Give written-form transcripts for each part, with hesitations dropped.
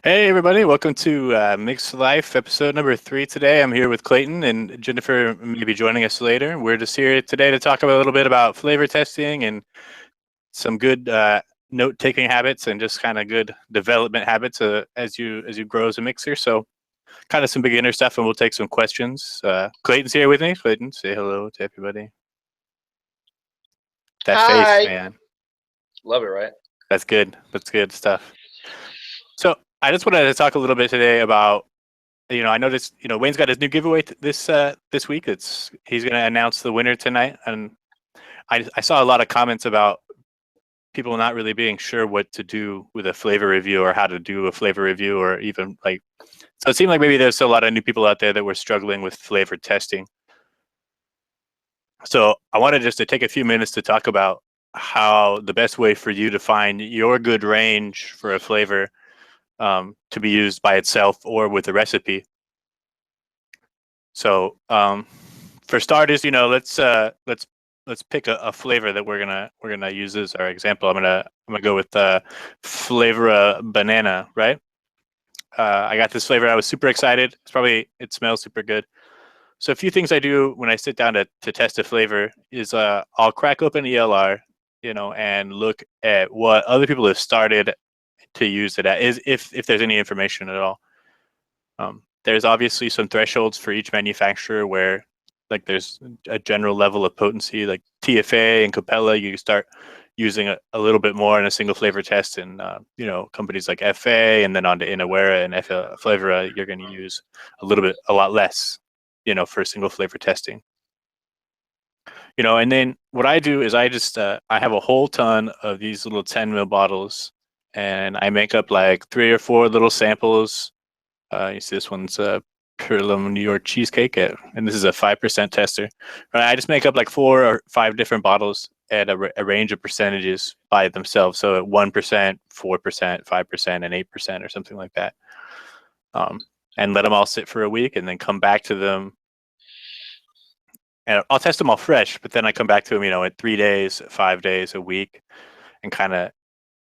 Hey everybody, welcome to MixLife episode number 3 today. I'm here with Clayton and Jennifer may be joining us later. We're just here today to talk about a little bit about flavor testing and some good note-taking habits and just kind of good development habits as you grow as a mixer. So kind of some beginner stuff and we'll take some questions. Clayton's here with me. Clayton, say hello to everybody. That face, Hi. man. Love it, right? That's good. That's good stuff. So I just wanted to talk a little bit today about I noticed, Wayne's got his new giveaway this week. He's going to announce the winner tonight, and I saw a lot of comments about people not really being sure what to do with a flavor review or how to do a flavor review, or even like. So it seemed like maybe there's a lot of new people out there that were struggling with flavor testing. So I wanted just to take a few minutes to talk about how the best way for you to find your good range for a flavor to be used by itself or with a recipe. So for starters, let's pick a flavor that we're gonna use as our example. I'm gonna go with flavor banana, right? I got this flavor. I was super excited. It smells super good. So a few things I do when I sit down to test a flavor is I'll crack open ELR, and look at what other people have started to use it at, is if there's any information at all. There's obviously some thresholds for each manufacturer where like there's a general level of potency, like TFA and Kopel, you start using a little bit more in a single flavor test, and companies like FA and then on to Inawera and Flavora, you're going to use a lot less, for single flavor testing. And then what I do is I have a whole ton of these little 10 ml bottles, and I make up like 3 or 4 little samples. You see this one's a Purlum New York cheesecake, and this is a 5% tester. Right, I just make up like 4 or 5 different bottles at a range of percentages by themselves. So at 1%, 4%, 5%, and 8% or something like that. And let them all sit for a week, and then come back to them. And I'll test them all fresh, but then I come back to them, at 3 days, 5 days, a week, and kind of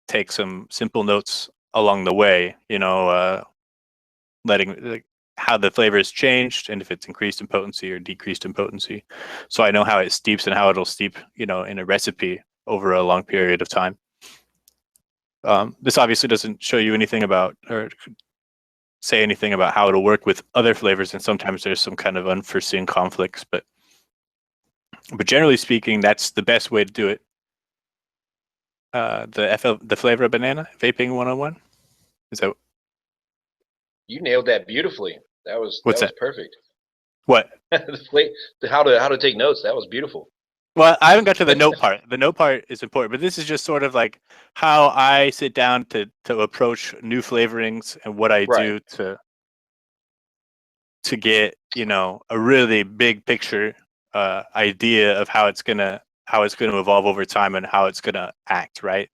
take some simple notes along the way. Letting how the flavor has changed and if it's increased in potency or decreased in potency, so I know how it steeps and how it'll steep, in a recipe over a long period of time. This obviously doesn't show you anything about or say anything about how it'll work with other flavors, and sometimes there's some kind of unforeseen conflicts, but generally speaking, that's the best way to do it. The flavor of banana vaping 101, is that You nailed that beautifully. That was what's that? perfect. What? How to take notes. That was beautiful. Well, I haven't got to the note part. The note part is important, but this is just sort of like how I sit down to approach new flavorings and what I Right. do to get, a really big picture idea of how it's gonna evolve over time and how it's gonna act, right?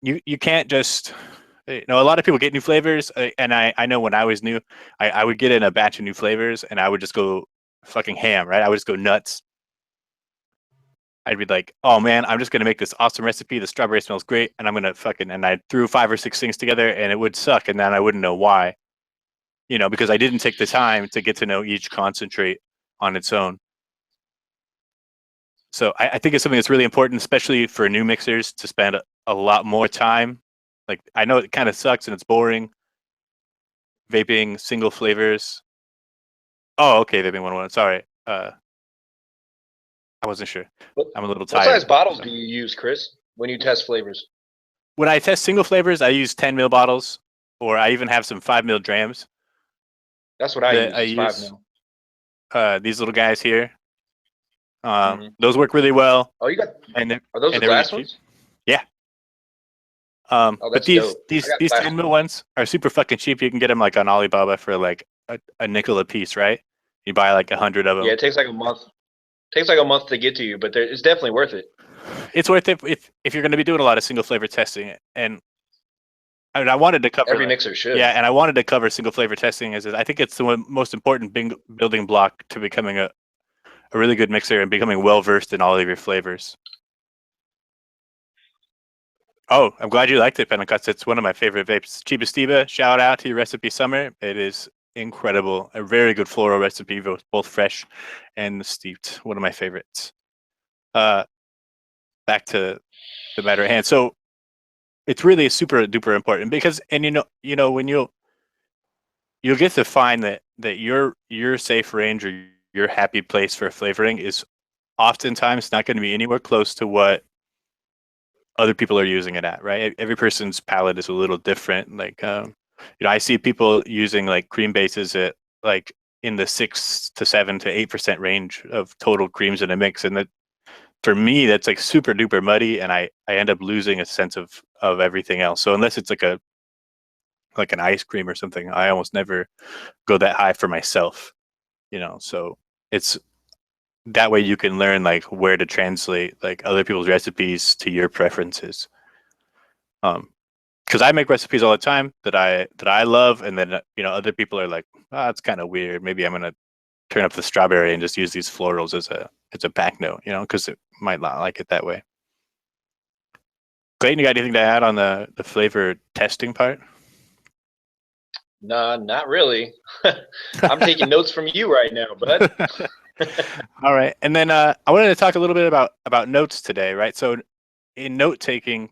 You can't just, a lot of people get new flavors, and I know when I was new, I would get in a batch of new flavors and I would just go fucking ham, right? I would just go nuts. I'd be like, oh man, I'm just gonna make this awesome recipe. The strawberry smells great, and I'm gonna and I threw 5 or 6 things together, and it would suck, and then I wouldn't know why, because I didn't take the time to get to know each concentrate on its own. So I think it's something that's really important, especially for new mixers, to spend a lot more time. Like, I know it kind of sucks and it's boring vaping single flavors. Oh, okay, vaping 101. Sorry, I wasn't sure. What, I'm a little what tired. size bottles So do you use, Chris, when you test flavors? when I test single flavors, I use 10 ml bottles, or I even have some 5 ml drams That's what I that use. I Is 5 use. mil. These little guys here, Mm-hmm. those work really well, Oh, you got. and Are those the they're really glass cheap. ones? Yeah. Oh, But that's dope. I got these glass 10 ones. mil ones are super fucking cheap. You can get them like on Alibaba for like a nickel a piece, right? You buy like 100 of Yeah, them. it takes like a month. Takes like a month to get to you, but it's definitely worth it. It's worth it if you're going to be doing a lot of single flavor testing. And I wanted to cover Every like, mixer should. yeah, and I wanted to cover single flavor testing as I think it's the most important building block to becoming a really good mixer and becoming well versed in all of your flavors. Oh, I'm glad you liked it, Pentecost. It's one of my favorite vapes. Chibastiva, shout out to your recipe summer. It is incredible. A very good floral recipe, both fresh and steeped. One of my favorites. Uh, Back to the matter at hand. So it's really super duper important because, and when you'll get to find that your safe range or your happy place for flavoring is oftentimes not going to be anywhere close to what other people are using it at, right? Every person's palate is a little different. Like, I see people using like cream bases at like in the 6 to 7 to 8% range of total creams in a mix, and that for me that's like super duper muddy, and I end up losing a sense of everything else. So unless it's like an ice cream or something, I almost never go that high for myself. So it's that way you can learn like where to translate like other people's recipes to your preferences. Because I make recipes all the time that I love, and then other people are like, oh, it's kind of weird. Maybe I'm gonna turn up the strawberry and just use these florals as a back note, because it might not like it that way. Clayton, you got anything to add on the flavor testing part? Nah, not really. I'm taking notes from you right now, bud. All right, and then I wanted to talk a little bit about notes today, right? So in note taking,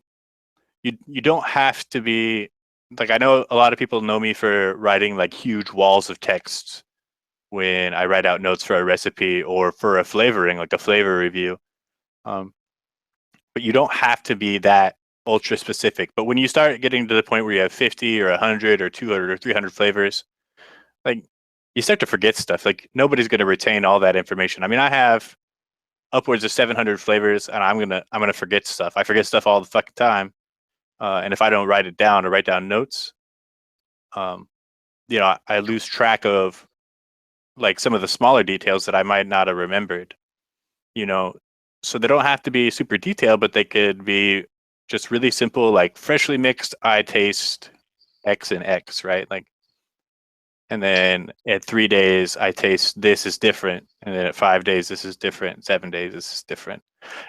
you don't have to be like, I know a lot of people know me for writing like huge walls of text when I write out notes for a recipe or for a flavoring, like a flavor review. Um, but you don't have to be that ultra specific. But when you start getting to the point where you have 50 or 100 or 200 or 300 flavors, like you start to forget stuff. Like nobody's going to retain all that information. I mean, I have upwards of 700 flavors, and I'm gonna forget stuff. I forget stuff all the fucking time. And if I don't write it down or write down notes, um, I lose track of like some of the smaller details that I might not have remembered. You know, so they don't have to be super detailed, but they could be just really simple, like freshly mixed. I taste X and X, right? Like, and then at 3 days, I taste this is different, and then at 5 days, this is different. 7 days, this is different,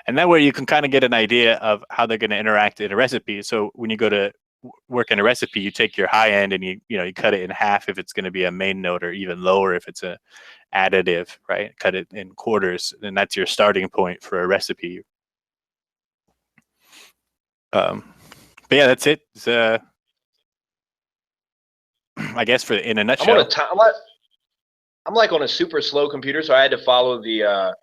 and that way you can kind of get an idea of how they're going to interact in a recipe. So when you go to work in a recipe, you take your high end and you cut it in half if it's going to be a main note, or even lower if it's a additive, right? Cut it in quarters, and that's your starting point for a recipe. But yeah, that's it. It's, I guess in a I'm on nutshell. I'm like on a super slow computer, so I had to follow the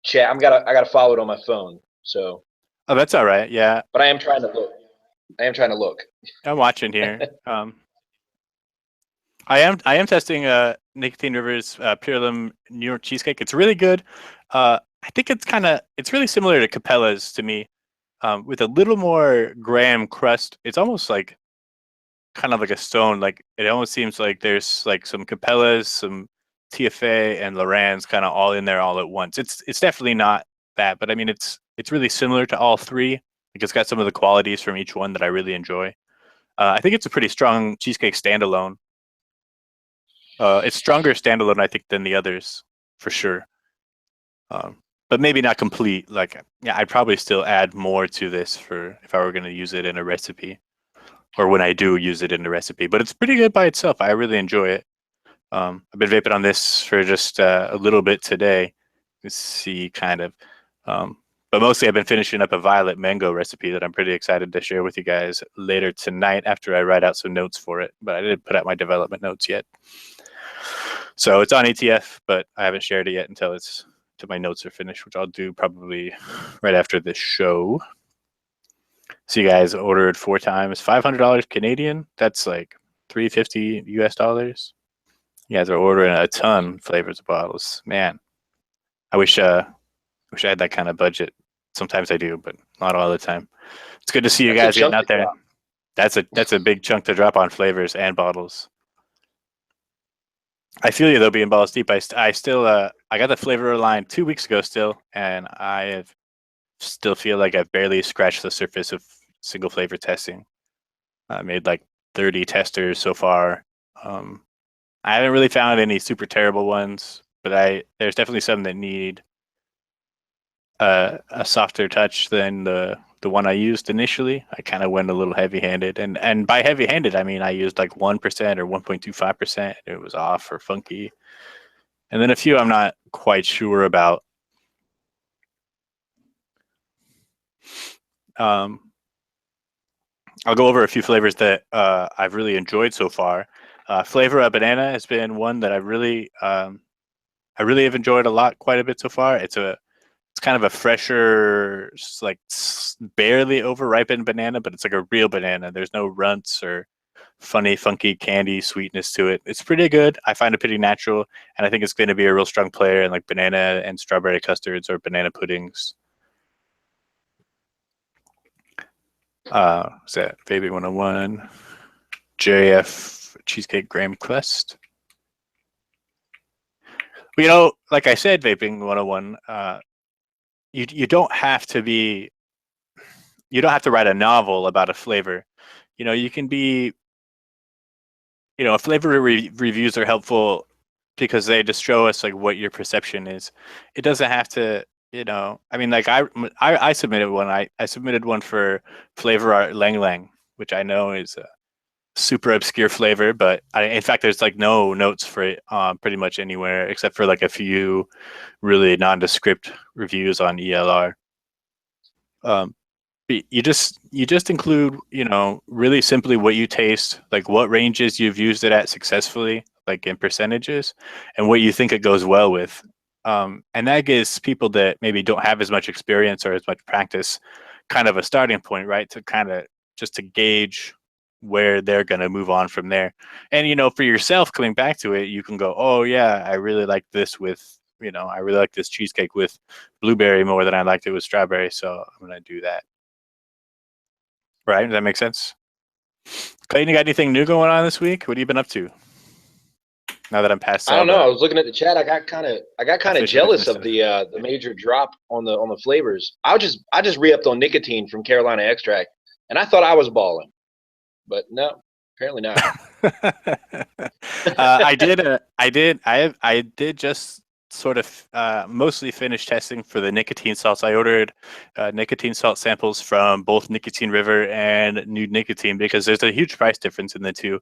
chat. I gotta follow it on my phone. So, Oh, that's all right. Yeah, but I am trying to look. I am trying to look. I'm watching here. I am testing Nicotine River's Pure New York cheesecake. It's really good. I think it's really similar to Capella's to me, with a little more graham crust. It's almost like kind of like a stone. Like it almost seems like there's like some Capellas, some TFA, and Loran's kind of all in there all at once. It's definitely not that, but I mean it's really similar to all three. Like it's got some of the qualities from each one that I really enjoy. I think it's a pretty strong cheesecake standalone. It's stronger standalone, I think, than the others for sure. But maybe not complete. Like, yeah, I'd probably still add more to this for if I were going to use it in a recipe, or when I do use it in a recipe. But it's pretty good by itself. I really enjoy it. I've been vaping on this for just a little bit today. Let's see, kind of. Um, but mostly I've been finishing up a violet mango recipe that I'm pretty excited to share with you guys later tonight after I write out some notes for it. But I didn't put out my development notes yet. So it's on ATF, but I haven't shared it yet until my notes are finished, which I'll do probably right after this show. So you guys ordered 4 times, $500 Canadian. That's like $350 US. You guys are ordering a ton of flavors of bottles. Man, I wish I had that kind of budget. Sometimes I do, but not all the time. It's good to see you That's a guys getting chunk out to there. drop. That's a big chunk to drop on flavors and bottles. I feel you though, being balls deep. I still I got the flavor line 2 weeks ago still, and still feel like I've barely scratched the surface of single flavor testing. I made like 30 testers so far. I haven't really found any super terrible ones, but there's definitely some that need a softer touch than the the one I used initially, I kind of went a little heavy-handed, and by heavy-handed I mean I used like 1% or 1.25%. It was off or funky, and then a few I'm not quite sure about. I'll go over a few flavors that I've really enjoyed so far. Flavor of banana has been one that I really have enjoyed a lot, quite a bit so far. It's kind of a fresher, like barely over-ripened banana, but it's like a real banana. There's no runts or funny, funky candy sweetness to it. It's pretty good. I find it pretty natural, and I think it's going to be a real strong player in like banana and strawberry custards or banana puddings. What's that? Vaping 101, JF Cheesecake Graham Quest. You know, like I said, Vaping 101, you don't have to be, you don't have to write a novel about a flavor. You know, you can be, you know, flavor reviews are helpful because they just show us like what your perception is. It doesn't have to, you know, I mean, like I submitted one. I submitted one for Flavor Art Lang Lang, which I know is a super obscure flavor, but in fact, there's like no notes for it pretty much anywhere except for like a few really nondescript reviews on ELR. Um, you just include, you know, really simply what you taste, like what ranges you've used it at successfully, like in percentages, and what you think it goes well with. And that gives people that maybe don't have as much experience or as much practice kind of a starting point, right? To kind of just to gauge where they're going to move on from there. And, you know, for yourself coming back to it, you can go, oh, yeah, I really like this with, you know, I really like this cheesecake with blueberry more than I liked it with strawberry. So I'm going to do that. Right? Does that make sense? Clayton, you got anything new going on this week? What have you been up to? Now that I'm past I all don't know. I the was looking at the chat. I got kind of official jealous stuff. of the major drop on the flavors. I just re-upped on nicotine from Carolina Extract, and I thought I was balling, but no, apparently not. I did just sort of mostly finish testing for the nicotine salts. I ordered nicotine salt samples from both Nicotine River and Nude Nicotine because there's a huge price difference in the two,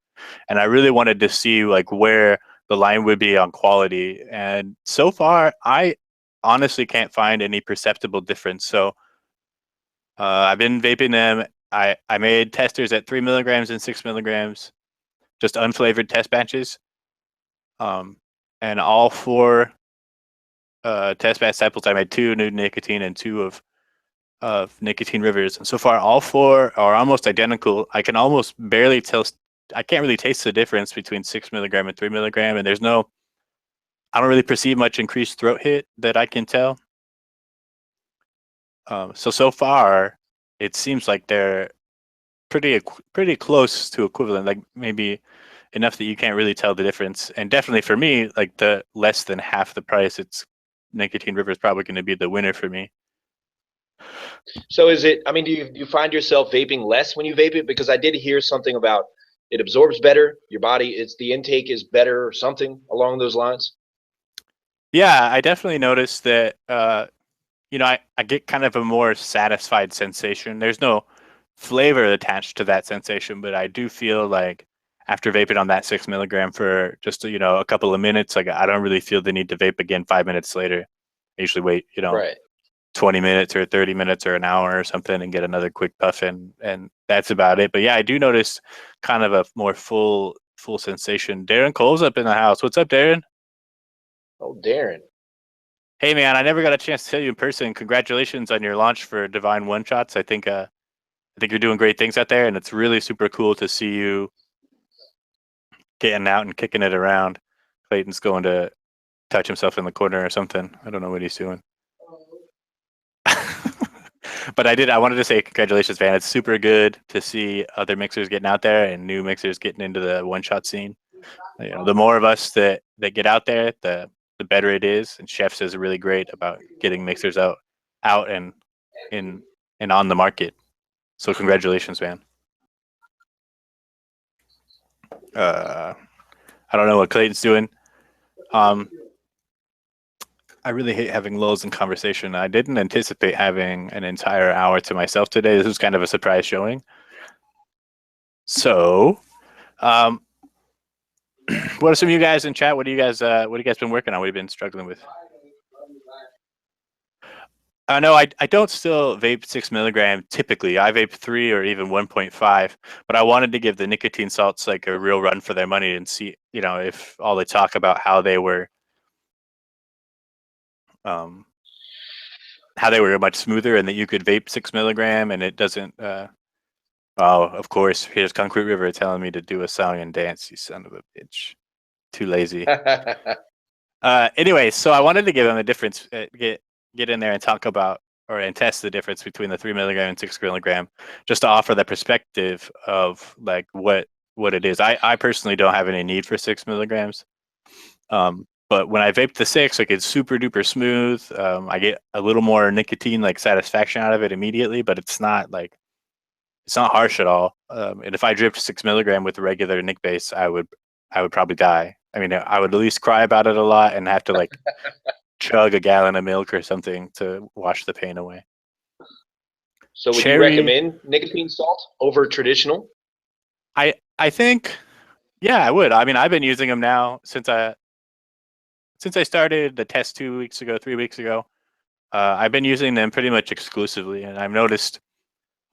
and I really wanted to see like where the line would be on quality. And so far, I honestly can't find any perceptible difference. So I've been vaping them. I made testers at 3 milligrams and 6 milligrams, just unflavored test batches. Um, and all four test batch samples, I made two Nude Nicotine and two of Nicotine Rivers. And so far, all four are almost identical. I can almost barely tell. I can't really taste the difference between 6 milligram and 3 milligram. And there's no, I don't really perceive much increased throat hit that I can tell. So far, it seems like they're pretty close to equivalent. Like maybe enough that you can't really tell the difference. And definitely for me, like the less than half the price, it's Nicotine River is probably going to be the winner for me. So is it? I mean, do you find yourself vaping less when you vape it? Because I did hear something about it absorbs better. Your body, it's the intake is better, or something along those lines. Yeah, I definitely noticed that. You know, I get kind of a more satisfied sensation. There's no flavor attached to that sensation, but I do feel like after vaping on that 6 milligram for just you know a couple of minutes, like I don't really feel the need to vape again 5 minutes later. I usually wait, you know, Right. 20 minutes or 30 minutes or an hour or something and get another quick puff in, and that's about it. But yeah, I do notice kind of a more full sensation. Darren Cole's up in the house. What's up, Darren? Oh, Darren. Hey man, I never got a chance to tell you in person. Congratulations on your launch for Divine One Shots. I think you're doing great things out there, and it's really super cool to see you getting out and kicking it around. Clayton's going to touch himself in the corner or something. I don't know what he's doing. But I wanted to say congratulations, man. It's super good to see other mixers getting out there and new mixers getting into the one shot scene. You know, the more of us that get out there, the better it is. And Chefs is really great about getting mixers out and in and on the market. So congratulations, man. I don't know what Clayton's doing. Um, I really hate having lulls in conversation. I didn't anticipate having an entire hour to myself today. This was kind of a surprise showing. So, um, what are some of you guys in chat? What do you guys been working on? What have you been struggling with? No, I don't still vape 6 milligram typically. I vape 3 or even 1.5, but I wanted to give the nicotine salts like a real run for their money and see, if all the talk about um, how they were much smoother and that you could vape 6 milligram and it doesn't. Oh, of course. Here's Concrete River telling me to do a song and dance. You son of a bitch. Too lazy. Anyway, so I wanted to give them a difference. Get in there and talk about and test the difference between the 3 milligram and 6 milligram, just to offer the perspective of like what it is. I personally don't have any need for 6 milligrams. But when I vape the 6, like it's super duper smooth. I get a little more nicotine like satisfaction out of it immediately, but it's not harsh at all. And if I dripped 6 milligram with a regular Nick base, I would probably die. I mean, I would at least cry about it a lot and have to like chug a gallon of milk or something to wash the pain away. So would you Cherry, recommend nicotine salt over traditional? I think, yeah, I would. I mean, I've been using them now since I started the test 2 weeks ago, 3 weeks ago. I've been using them pretty much exclusively, and I've noticed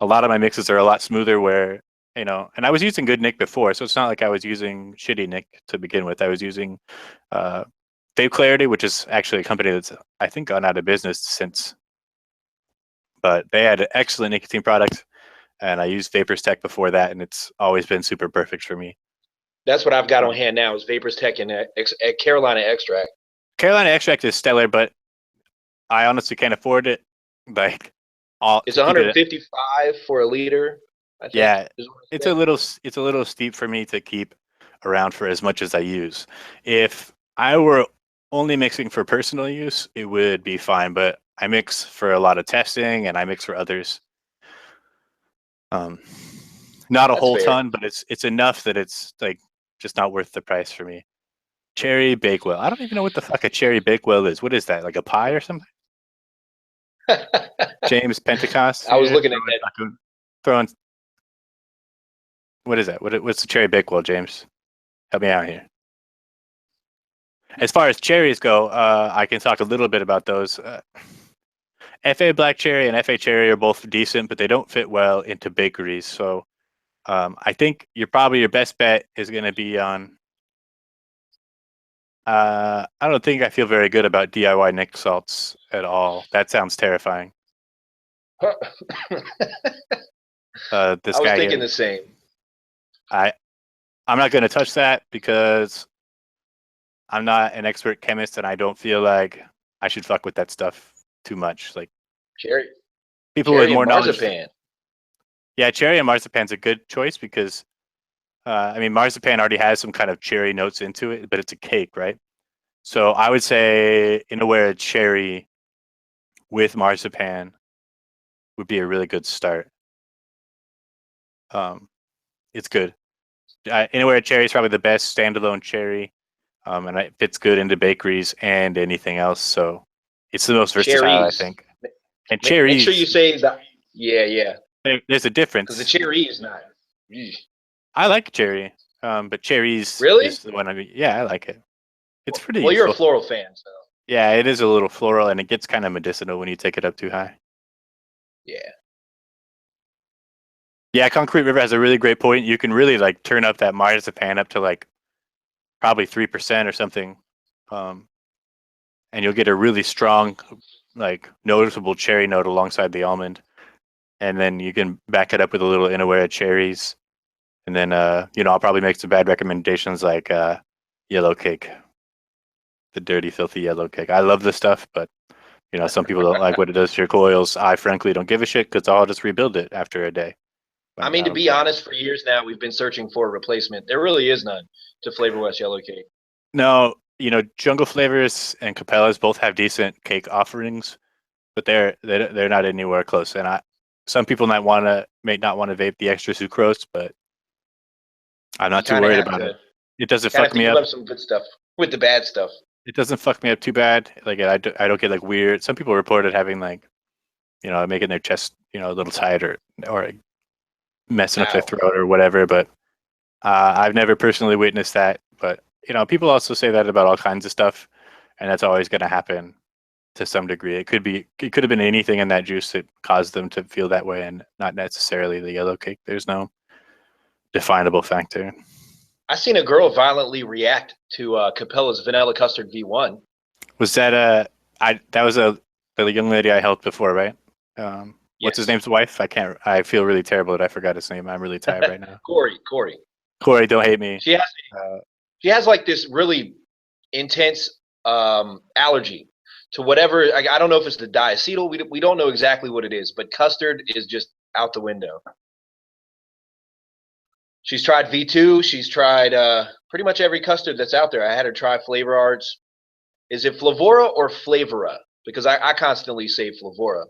a lot of my mixes are a lot smoother where, and I was using good Nick before, so it's not like I was using shitty Nick to begin with. I was using Vape Clarity, which is actually a company that's, I think, gone out of business since, but they had an excellent nicotine product, and I used Vapors Tech before that, and it's always been super perfect for me. That's what I've got on hand now is Vapors Tech and Carolina Extract. Carolina Extract is stellar, but I honestly can't afford it. Like, it's 155 for a liter. I think, yeah, it's a little steep for me to keep around for as much as I use. If I were only mixing for personal use, it would be fine. But I mix for a lot of testing, and I mix for others. Not a whole ton, but it's enough that it's like just not worth the price for me. Cherry Bakewell. I don't even know what the fuck a cherry Bakewell is. What is that? Like a pie or something? James Pentecost. I was looking at that. Throwing. What is that? What's the cherry Bakewell, James? Help me out here. As far as cherries go, I can talk a little bit about those. FA Black Cherry and FA Cherry are both decent, but they don't fit well into bakeries. So I think your best bet is going to be on. I don't think I feel very good about DIY Nick salts at all. That sounds terrifying. I was thinking the same. I'm not going to touch that because I'm not an expert chemist, and I don't feel like I should fuck with that stuff too much. Like cherry, people with more knowledge. Yeah, cherry and marzipan's a good choice because, I mean, marzipan already has some kind of cherry notes into it, but it's a cake, right? So I would say, in a way, a cherry with marzipan would be a really good start. It's good. Anywhere cherry is probably the best standalone cherry, and it fits good into bakeries and anything else. So it's the most versatile, cherries. I think. And cherries. Make sure you say that. Yeah. There's a difference. Because the cherry is not. I like cherry, but cherries really is the one I mean. Yeah, I like it. It's pretty. Well, you're a floral fan, so. Yeah, it is a little floral, and it gets kind of medicinal when you take it up too high. Yeah. Yeah, Concrete River has a really great point. You can really like turn up that marzipan up to like probably 3% or something, and you'll get a really strong, like noticeable cherry note alongside the almond. And then you can back it up with a little Inawera cherries, and then I'll probably make some bad recommendations like yellow cake, the dirty, filthy yellow cake. I love this stuff, but some people don't like what it does to your coils. I frankly don't give a shit because I'll just rebuild it after a day. I mean, to be honest, for years now, we've been searching for a replacement. There really is none to Flavor West Yellow Cake. No, Jungle Flavors and Kopel's both have decent cake offerings, but they're not anywhere close. And some people may not want to vape the extra sucrose, but I'm not too worried about it. It doesn't fuck me up. Some good stuff with the bad stuff. It doesn't fuck me up too bad. Like I don't get like weird. Some people reported having like, making their chest, a little tight or messing up their Ow. throat or whatever. But I've never personally witnessed that. But people also say that about all kinds of stuff, and that's always going to happen to some degree. It could have been anything in that juice that caused them to feel that way, and not necessarily the yellow cake. There's no definable factor. I seen a girl violently react to Capella's vanilla custard V1. Was that that was the young lady I helped before, right? What's his Yes. name's wife? I feel really terrible that I forgot his name. I'm really tired right now. Corey. Corey, don't hate me. She has Uh, she has like this really intense allergy to whatever. I don't know if it's the diacetyl. We don't know exactly what it is, but custard is just out the window. She's tried V2. She's tried pretty much every custard that's out there. I had her try Flavor Arts. Is it Flavora or Flavora? Because I constantly say Flavora.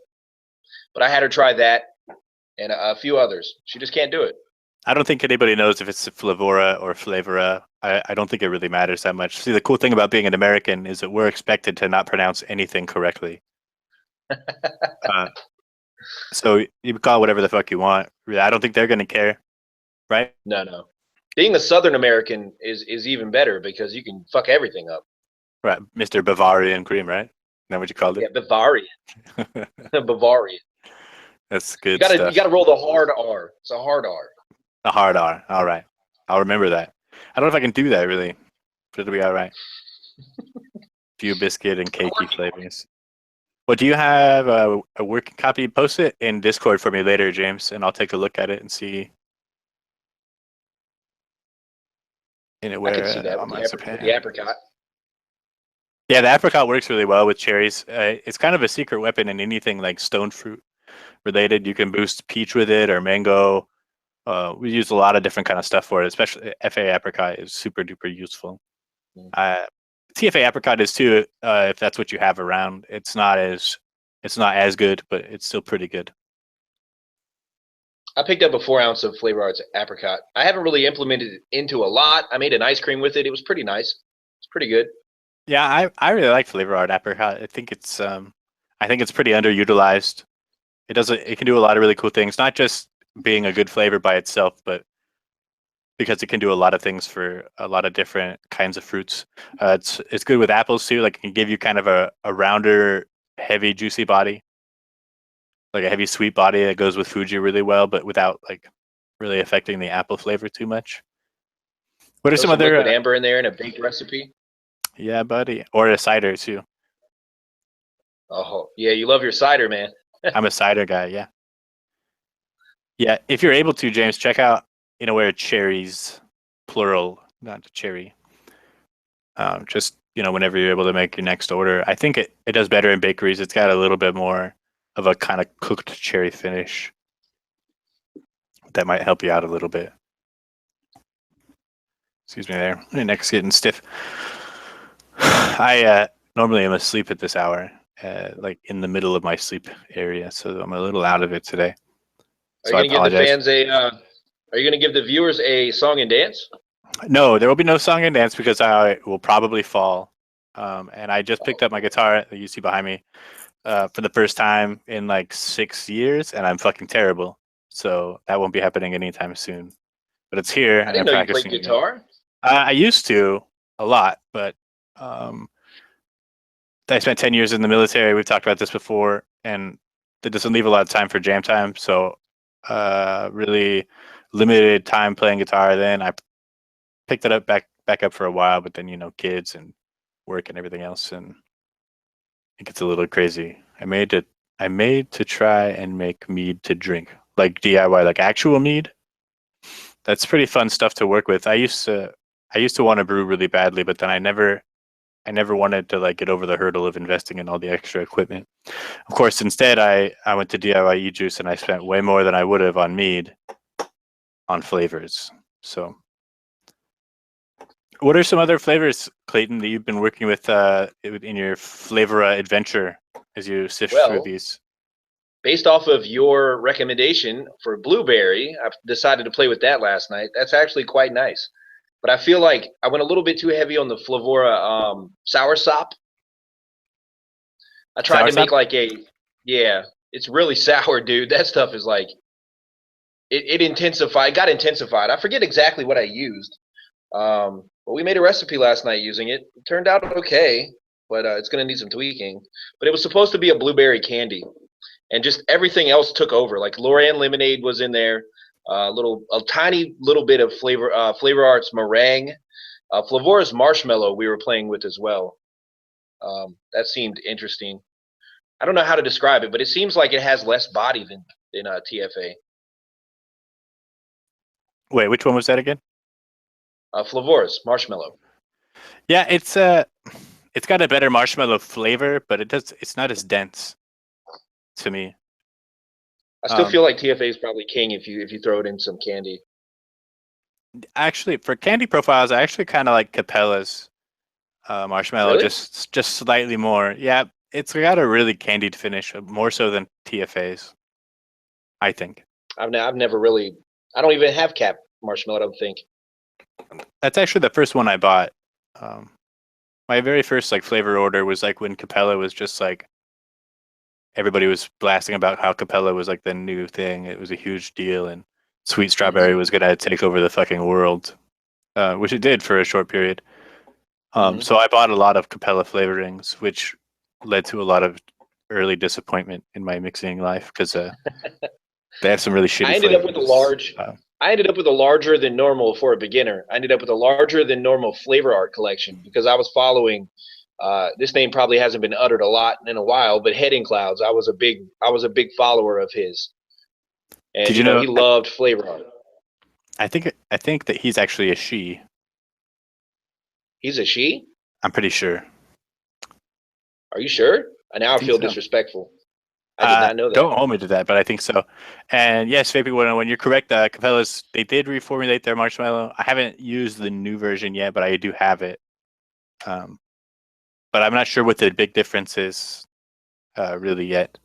But I had her try that and a few others. She just can't do it. I don't think anybody knows if it's Flavora or Flavora. I don't think it really matters that much. See, the cool thing about being an American is that we're expected to not pronounce anything correctly. So you can call it whatever the fuck you want. I don't think they're going to care, right? No. Being a Southern American is even better because you can fuck everything up. Right, Mr. Bavarian cream, right? Is that what you called it? Yeah, Bavarian. Bavarian. That's good You stuff. gotta roll the hard R. It's a hard R. A hard R. All right. I'll remember that. I don't know if I can do that really, but it'll be all right. Few biscuit and cakey flavors. Well, do you have a working copy? Post it in Discord for me later, James, and I'll take a look at it and see I can see that on with my the apricot. Yeah, the apricot works really well with cherries. It's kind of a secret weapon in anything like stone fruit related. You can boost peach with it or mango. We use a lot of different kind of stuff for it, especially FA apricot is super duper useful. TFA apricot is too, if that's what you have around. It's not as good, but it's still pretty good. I picked up a 4 ounce of Flavor Arts apricot. I haven't really implemented it into a lot. I made an ice cream with it. It was pretty nice. It's pretty good. Yeah, I really like Flavor Art apricot. I think it's pretty underutilized. It can do a lot of really cool things, not just being a good flavor by itself, but because it can do a lot of things for a lot of different kinds of fruits. It's good with apples too. Like it can give you kind of a rounder, heavy, juicy body, like a heavy, sweet body that goes with Fuji really well, but without like really affecting the apple flavor too much. What are Throw some some other? liquid amber in there in a baked recipe. Yeah, buddy, or a cider too. Oh yeah, you love your cider, man. I'm a cider guy. Yeah, yeah. If you're able to, James, check out where cherries, plural, not cherry. Just whenever you're able to make your next order, I think it does better in bakeries. It's got a little bit more of a kind of cooked cherry finish that might help you out a little bit. Excuse me there. My neck's getting stiff. I normally am asleep at this hour, like in the middle of my sleep area, so I'm a little out of it today. So Are I you gonna give the apologize. fans are you gonna give the viewers a song and dance? No, there will be no song and dance because I will probably fall. And I just picked up my guitar that you see behind me for the first time in like 6 years, and I'm fucking terrible. So that won't be happening anytime soon. But it's here, I and I'm didn't know you played practicing again. guitar. I used to a lot, but I spent 10 years in the military. We've talked about this before, and that doesn't leave a lot of time for jam time. So really limited time playing guitar. Then I picked it up back up for a while, but then kids and work and everything else, and it gets a little crazy. I made to try and make mead to drink, like DIY, like actual mead. That's pretty fun stuff to work with. I used to want to brew really badly, but then I never wanted to like get over the hurdle of investing in all the extra equipment. Of course, instead I went to DIY e-juice and I spent way more than I would have on mead, on flavors. So what are some other flavors, Clayton, that you've been working with in your flavor adventure as you sift through these? Based off of your recommendation for blueberry, I've decided to play with that last night. That's actually quite nice. but I feel like I went a little bit too heavy on the Flavora soursop. I tried to Soursop? make like yeah, it's really sour, dude. That stuff is like it intensified. It got intensified. I forget exactly what I used, but we made a recipe last night using it. It turned out okay, but it's gonna need some tweaking. But it was supposed to be a blueberry candy, and just everything else took over. Like Lorian lemonade was in there, a tiny little bit of Flavor Arts meringue, Flavora's marshmallow we were playing with as well. That seemed interesting. I don't know how to describe it, but it seems like it has less body than TFA. Wait, which one was that again? Flavora's marshmallow. Yeah, it's got a better marshmallow flavor, but it's not as dense to me. I still feel like TFA is probably king if you throw it in some candy. Actually, for candy profiles, I actually kind of like Capella's marshmallow, Really? just slightly more. Yeah, it's got a really candied finish, more so than TFA's, I think. I've never really. I don't even have cap marshmallow. I don't think. That's actually the first one I bought. My very first like flavor order was like when Capella was just like everybody was blasting about how Capella was like the new thing. It was a huge deal, and sweet strawberry was gonna take over the fucking world, which it did for a short period. So I bought a lot of Capella flavorings, which led to a lot of early disappointment in my mixing life because they have some really shitty I ended flavors. up with a large. I ended up with a larger than normal for a beginner. I ended up with a larger than normal flavor art collection because I was following. This name probably hasn't been uttered a lot in a while, but Heading Clouds. I was a big follower of his, and Did you know? he loved flavor art. I think that he's actually a she. He's a she. I'm pretty sure. Are you sure? Now I think feel so. disrespectful. I did not know that. Don't hold me to that, but I think so. And yes, Vaping, when you're correct, Capella's, they did reformulate their marshmallow. I haven't used the new version yet, but I do have it. But I'm not sure what the big difference is really yet.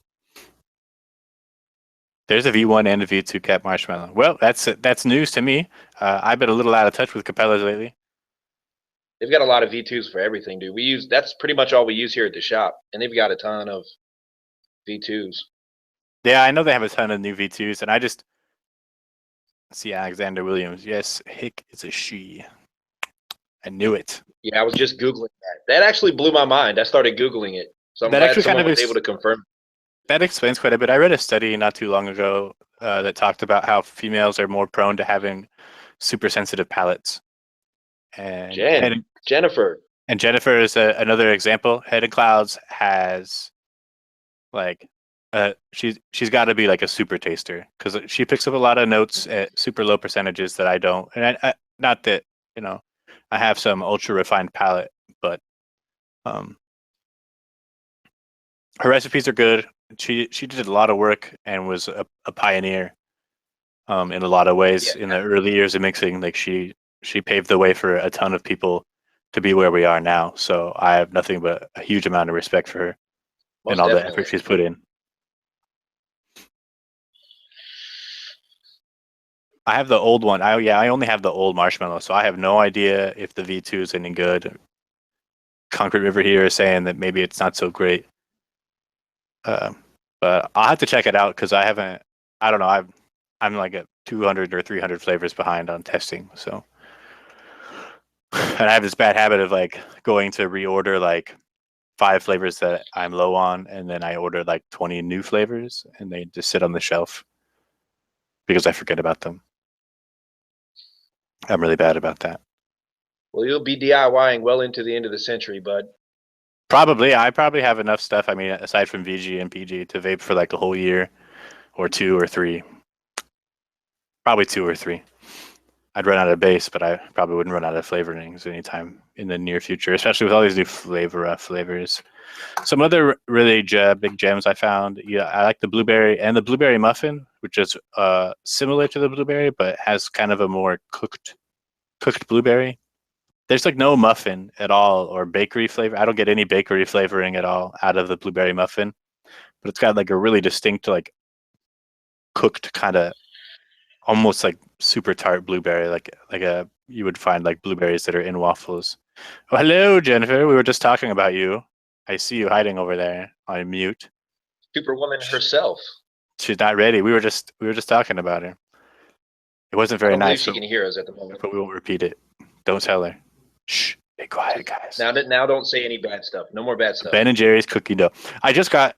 There's a V1 and a V2 cap marshmallow. Well, that's news to me. I've been a little out of touch with Capella's lately. They've got a lot of V2s for everything, dude. That's pretty much all we use here at the shop, and they've got a ton of V2s. Yeah, I know they have a ton of new V2s, and I just see Alexander Williams. Yes, Hick is a she. I knew it. Yeah, I was just Googling that. That actually blew my mind. I started Googling it. So I'm glad someone was able to confirm. That explains quite a bit. I read a study not too long ago that talked about how females are more prone to having super sensitive palates. And Jennifer. And Jennifer is another example. Head and Clouds has like she's got to be like a super taster because she picks up a lot of notes at super low percentages that I don't. And I not that I have some ultra refined palate, but her recipes are good. She did a lot of work and was a pioneer in a lot of ways in the early years of mixing. Like she paved the way for a ton of people to be where we are now. So I have nothing but a huge amount of respect for her and all the effort she's put in. I have the old one. I only have the old marshmallow, so I have no idea if the V2 is any good. Concrete River here is saying that maybe it's not so great. But I'll have to check it out because I don't know. I'm like at 200 or 300 flavors behind on testing. So, and I have this bad habit of like going to reorder like 5 flavors that I'm low on, and then I order like 20 new flavors, and they just sit on the shelf because I forget about them. I'm really bad about that. Well, you'll be DIYing well into the end of the century, bud. Probably. I probably have enough stuff. I mean, aside from VG and PG, to vape for like a whole year or 2 or 3. Probably 2 or 3. I'd run out of base, but I probably wouldn't run out of flavorings anytime in the near future, especially with all these new flavors. Some other really big gems I found. Yeah, I like the blueberry and the blueberry muffin, which is similar to the blueberry, but has kind of a more cooked blueberry. There's like no muffin at all or bakery flavor. I don't get any bakery flavoring at all out of the blueberry muffin, but it's got like a really distinct like cooked kind of almost like super tart blueberry, like you would find like blueberries that are in waffles. Oh, hello, Jennifer. We were just talking about you. I see you hiding over there on mute. Superwoman herself. She's not ready. We were just talking about her. It wasn't I very don't believe nice, she can hear us at the moment. but we won't repeat it. Don't tell her. Shh. Be quiet, guys. Now don't say any bad stuff. No more bad stuff. Ben and Jerry's cookie dough. I just got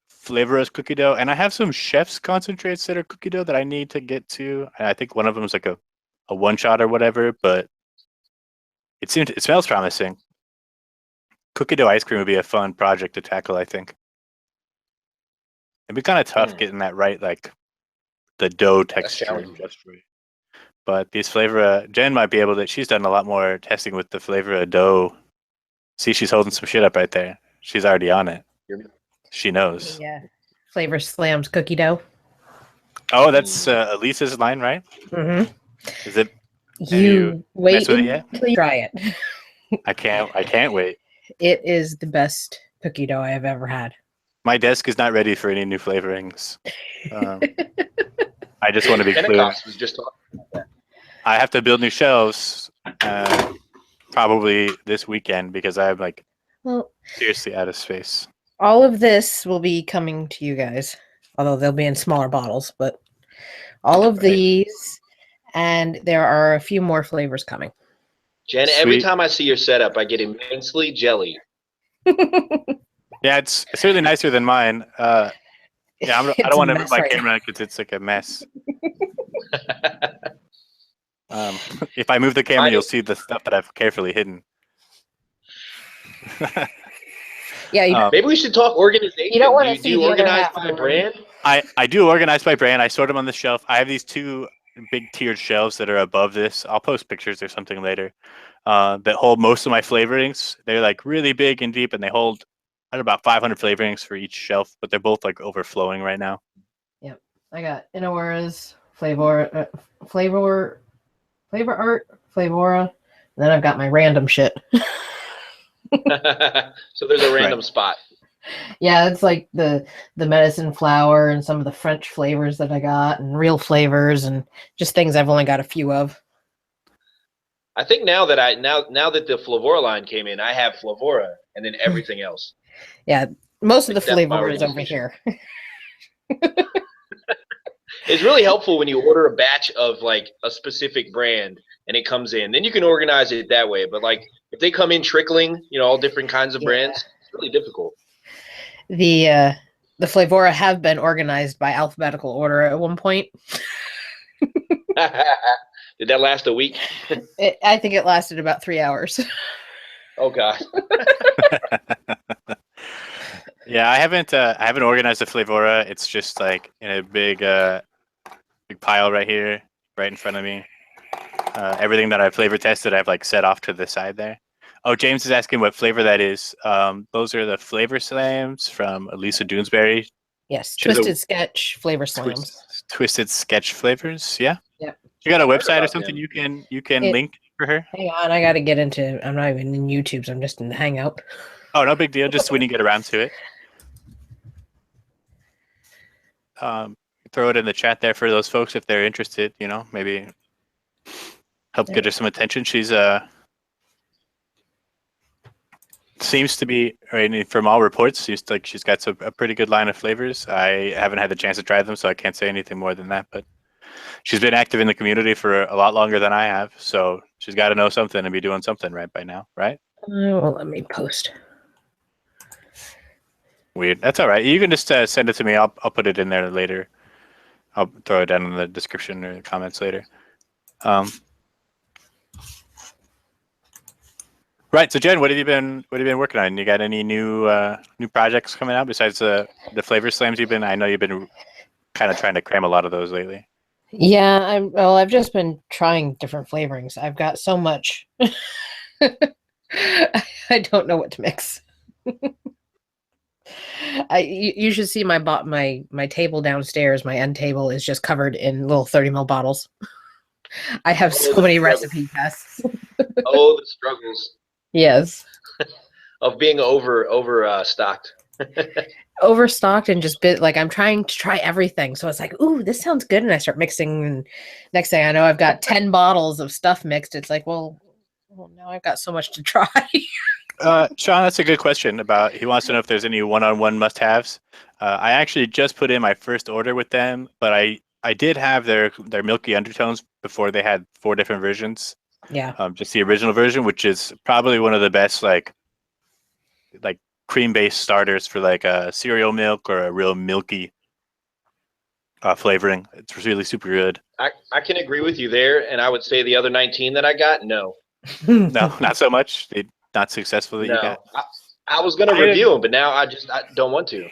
Flavorous cookie dough, and I have some chef's concentrates that are cookie dough that I need to get to. I think one of them is like a one shot or whatever, but it smells promising. Cookie dough ice cream would be a fun project to tackle, I think. It'd be kind of tough getting that right, like the dough texture just right. But these flavor, Jen might be able to. She's done a lot more testing with the flavor dough. See, she's holding some shit up right there. She's already on it. She knows. Yeah. Flavor Slams cookie dough. Oh, that's Elisa's line, right? Mm-hmm. Is it? You wait until you try it. I can't wait. It is the best cookie dough I have ever had. My desk is not ready for any new flavorings. I just want to be clear. Was just talking about that. I have to build new shelves probably this weekend because I'm like seriously out of space. All of this will be coming to you guys, although they'll be in smaller bottles, but all of these, and there are a few more flavors coming. Jen, every time I see your setup, I get immensely jelly. Yeah, it's certainly nicer than mine. Yeah, I don't want to move my camera because it's like a mess. If I move the camera, you'll see the stuff that I've carefully hidden. Yeah, maybe we should talk organization. You don't want to see you organize by brand? I do organize by brand. I sort them on the shelf. I have these two big tiered shelves that are above this. I'll post pictures or something later that hold most of my flavorings. They're like really big and deep, and they hold about 500 flavorings for each shelf, but they're both like overflowing right now. Yep. I got Inoura's, Flavor Art, Flavora, and then I've got my random shit. So there's a random spot. Yeah, it's like the medicine flower and some of the French flavors that I got and real flavors and just things I've only got a few of. I think now that the Flavora line came in, I have Flavora and then everything else. Yeah, most of the flavor is over here. It's really helpful when you order a batch of like a specific brand and it comes in. Then you can organize it that way. But like if they come in trickling, all different kinds of brands, it's really difficult. The Flavora have been organized by alphabetical order at one point. Did that last a week? I think it lasted about 3 hours. Oh God. Yeah, I haven't organized the Flavora. It's just like in a big pile right here, right in front of me. Everything that I flavor tested, I've like set off to the side there. Oh, James is asking what flavor that is. Those are the flavor slams from Elisa Doonesbury. Yes, Twisted Sketch flavor slams. Twisted Sketch flavors, yeah. Yep. You got a website or something you can link for her? Hang on, I got to get into. I'm not even in YouTube, so I'm just in the Hangout. Oh, no big deal. Just when you get around to it. Throw it in the chat there for those folks if they're interested. Maybe help get her some attention. She's seems to be, from all reports, seems like she's got a pretty good line of flavors. I haven't had the chance to try them, so I can't say anything more than that. But she's been active in the community for a lot longer than I have, so she's got to know something and be doing something right by now, right? Well, let me post. Weird. That's all right. You can just send it to me. I'll put it in there later. I'll throw it down in the description or the comments later. Right. So Jen, what have you been working on? You got any new projects coming out besides the flavor slams I know you've been kind of trying to cram a lot of those lately. Yeah, I've just been trying different flavorings. I've got so much. I don't know what to mix. You should see my table downstairs. My end table is just covered in little 30 ml bottles. I have so many recipe tests. Oh, the struggles. Yes. Of being over stocked. overstocked and just bit like I'm trying to try everything. So it's like, ooh, this sounds good. And I start mixing. And next thing I know, I've got 10 bottles of stuff mixed. It's like, well, now I've got so much to try. Sean, that's a good question. About he wants to know if there's any one-on-one must-haves. I actually just put in my first order with them, but I did have their milky undertones before they had 4 different versions. Yeah. Just the original version, which is probably one of the best like cream-based starters for like a cereal milk or a real milky flavoring. It's really super good. I can agree with you there, and I would say the other 19 that I got, no. No, not so much. Not successful that you No. got. I was going to review them, but now I don't want to.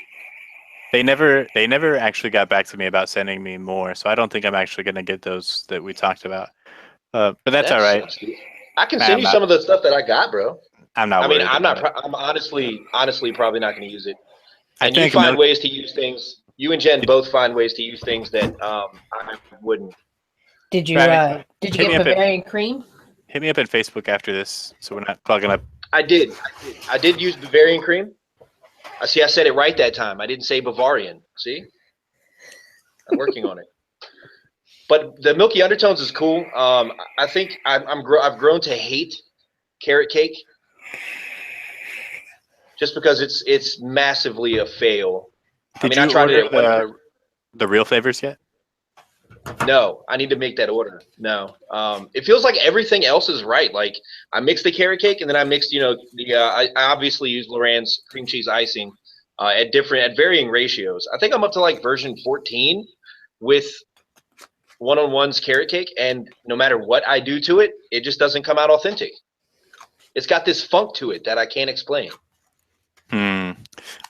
They never actually got back to me about sending me more, so I don't think I'm actually going to get those that we talked about. But that's all right. I can send you some of the stuff that I got, bro. I'm not. I mean, worried I'm about not. it. I'm honestly probably not going to use it. I And you think find ways to use things. You and Jen both find ways to use things that I wouldn't. Did you Right. did you Hit me get up at- Bavarian cream? Hit me up on Facebook after this, so we're not clogging up. I did use Bavarian cream. I said it right that time. I didn't say Bavarian. See, I'm working on it. But the milky undertones is cool. I think I've grown to hate carrot cake, just because it's massively a fail. Did I you tried it order at the real flavors yet? No, I need to make that order. No, it feels like everything else is right. Like I mixed the carrot cake, and then I mixed, I obviously use Loran's cream cheese icing at varying ratios. I think I'm up to like version 14 with one-on-one's carrot cake, and no matter what I do to it, it just doesn't come out authentic. It's got this funk to it that I can't explain. Well,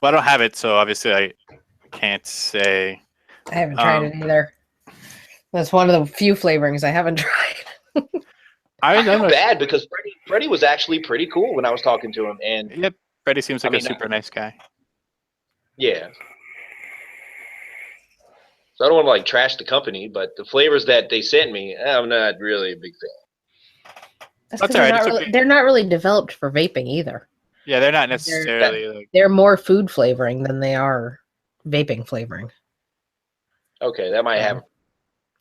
I don't have it, so obviously I can't say. I haven't tried it either. That's one of the few flavorings I haven't tried. I feel bad because Freddie was actually pretty cool when I was talking to him, and yep, Freddie seems like a super nice guy. Yeah. So I don't want to like trash the company, but the flavors that they sent me, I'm not really a big fan. That's all right. They're not really developed for vaping either. Yeah, they're not necessarily. They're more food flavoring than they are vaping flavoring. Okay, that might have.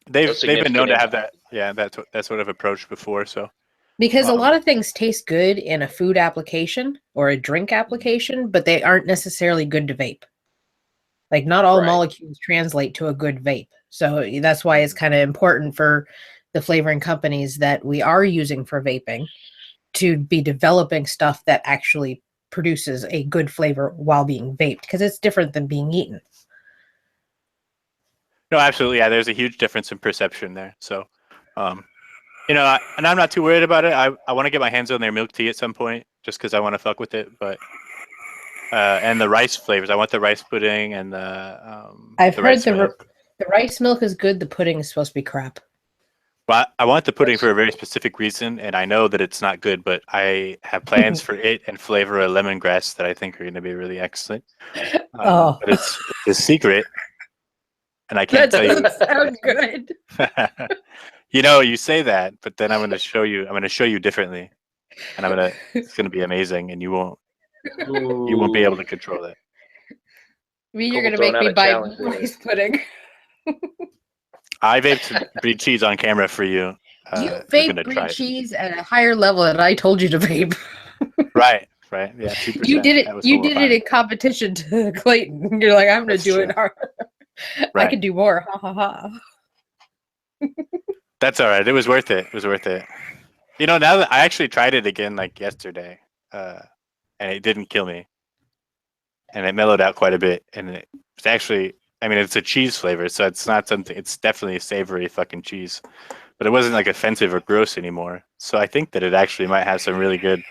They've been known to have that. Yeah, that sort of approach before. So because a lot of things taste good in a food application or a drink application, but they aren't necessarily good to vape. Like not all molecules translate to a good vape. So that's why it's kind of important for the flavoring companies that we are using for vaping to be developing stuff that actually produces a good flavor while being vaped, because it's different than being eaten. No, absolutely. Yeah, there's a huge difference in perception there. So, and I'm not too worried about it. I want to get my hands on their milk tea at some point just because I want to fuck with it. But and the rice flavors, I want the rice pudding and the. I've heard the rice milk is good. The pudding is supposed to be crap. Well, I want the pudding for a very specific reason, and I know that it's not good, but I have plans for it and flavor a lemongrass that I think are going to be really excellent. But it's a secret, and I can't tell you. That sounds good. You say that, but then I'm going to show you. I'm going to show you differently, and it's going to be amazing, and you won't be able to control it. You're going to make me buy rice pudding. I vaped brie cheese on camera for you. You vape brie cheese at a higher level than I told you to vape. Right. Yeah, 2%. You did it. You did it in competition to Clayton. You're like, I'm going to do it hard. I can do more. Ha ha ha. That's all right. It was worth it. Now that I actually tried it again like yesterday, and it didn't kill me, and it mellowed out quite a bit, and it was actually. I mean, it's a cheese flavor, so it's not something. It's definitely a savory fucking cheese, but it wasn't like offensive or gross anymore. So I think that it actually might have some really good,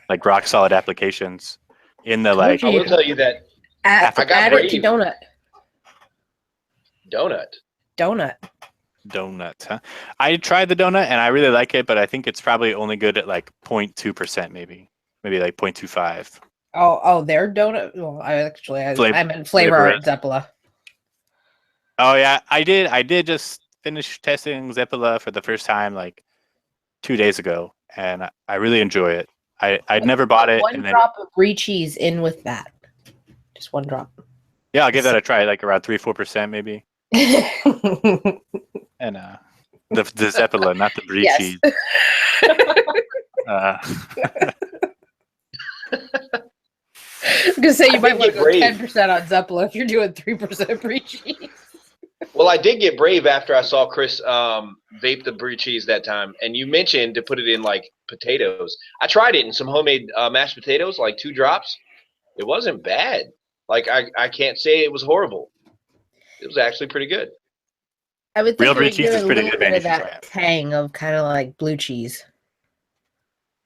like rock solid applications in the like. I will tell you that. Add it to donut. Donut, huh? I tried the donut and I really like it, but I think it's probably only good at like 0.2%, maybe like 0.25. Oh, their donut. Well, I meant Flavor Art Zeppola. Oh yeah, I did just finish testing Zeppola for the first time like 2 days ago, and I really enjoy it. I'd never bought it. One drop of brie cheese in with that. Just one drop. Yeah, I'll give that a try. Like around 3-4% maybe. And the Zeppela, not the brie Yes. cheese. Uh, I'm gonna say you might want to go brave. 10% on Zeppela if you're doing 3% brie cheese. Well, I did get brave after I saw Chris vape the brie cheese that time, and you mentioned to put it in like potatoes. I tried it in some homemade mashed potatoes, like 2 drops. It wasn't bad. Like I can't say it was horrible. It was actually pretty good. I would Real think it brie would cheese give is a pretty little good, bit man. You of should try that it. tang of kind of like blue cheese.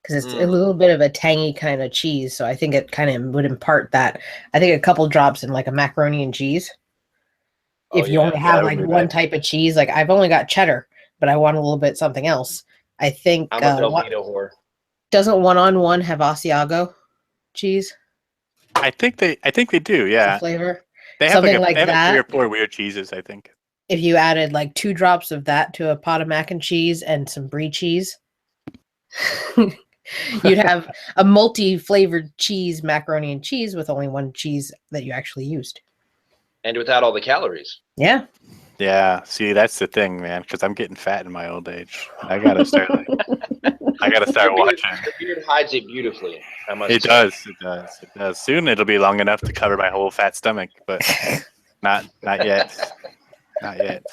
Because it's a Mm. little bit of a tangy kind of cheese, so I think it kind of would impart that. I think a couple drops in like a macaroni and cheese. Oh If you yeah, only have that would like be one good. type of cheese, like I've only got cheddar, but I want a little bit something else. I think I'm a Velveeta whore. doesn't one-on-one have Asiago cheese I think they do. as a Yeah, flavor? they have Something they like have like 3 or that. 4 weird cheeses. I think. If you added like 2 drops of that to a pot of mac and cheese and some brie cheese, you'd have a multi-flavored cheese macaroni and cheese with only one cheese that you actually used. And without all the calories. Yeah. Yeah, see, that's the thing, man. Because I'm getting fat in my old age. I gotta start watching. The beard hides it beautifully, I must It say. does. It does. It does. Soon it'll be long enough to cover my whole fat stomach, but not yet. Not yet.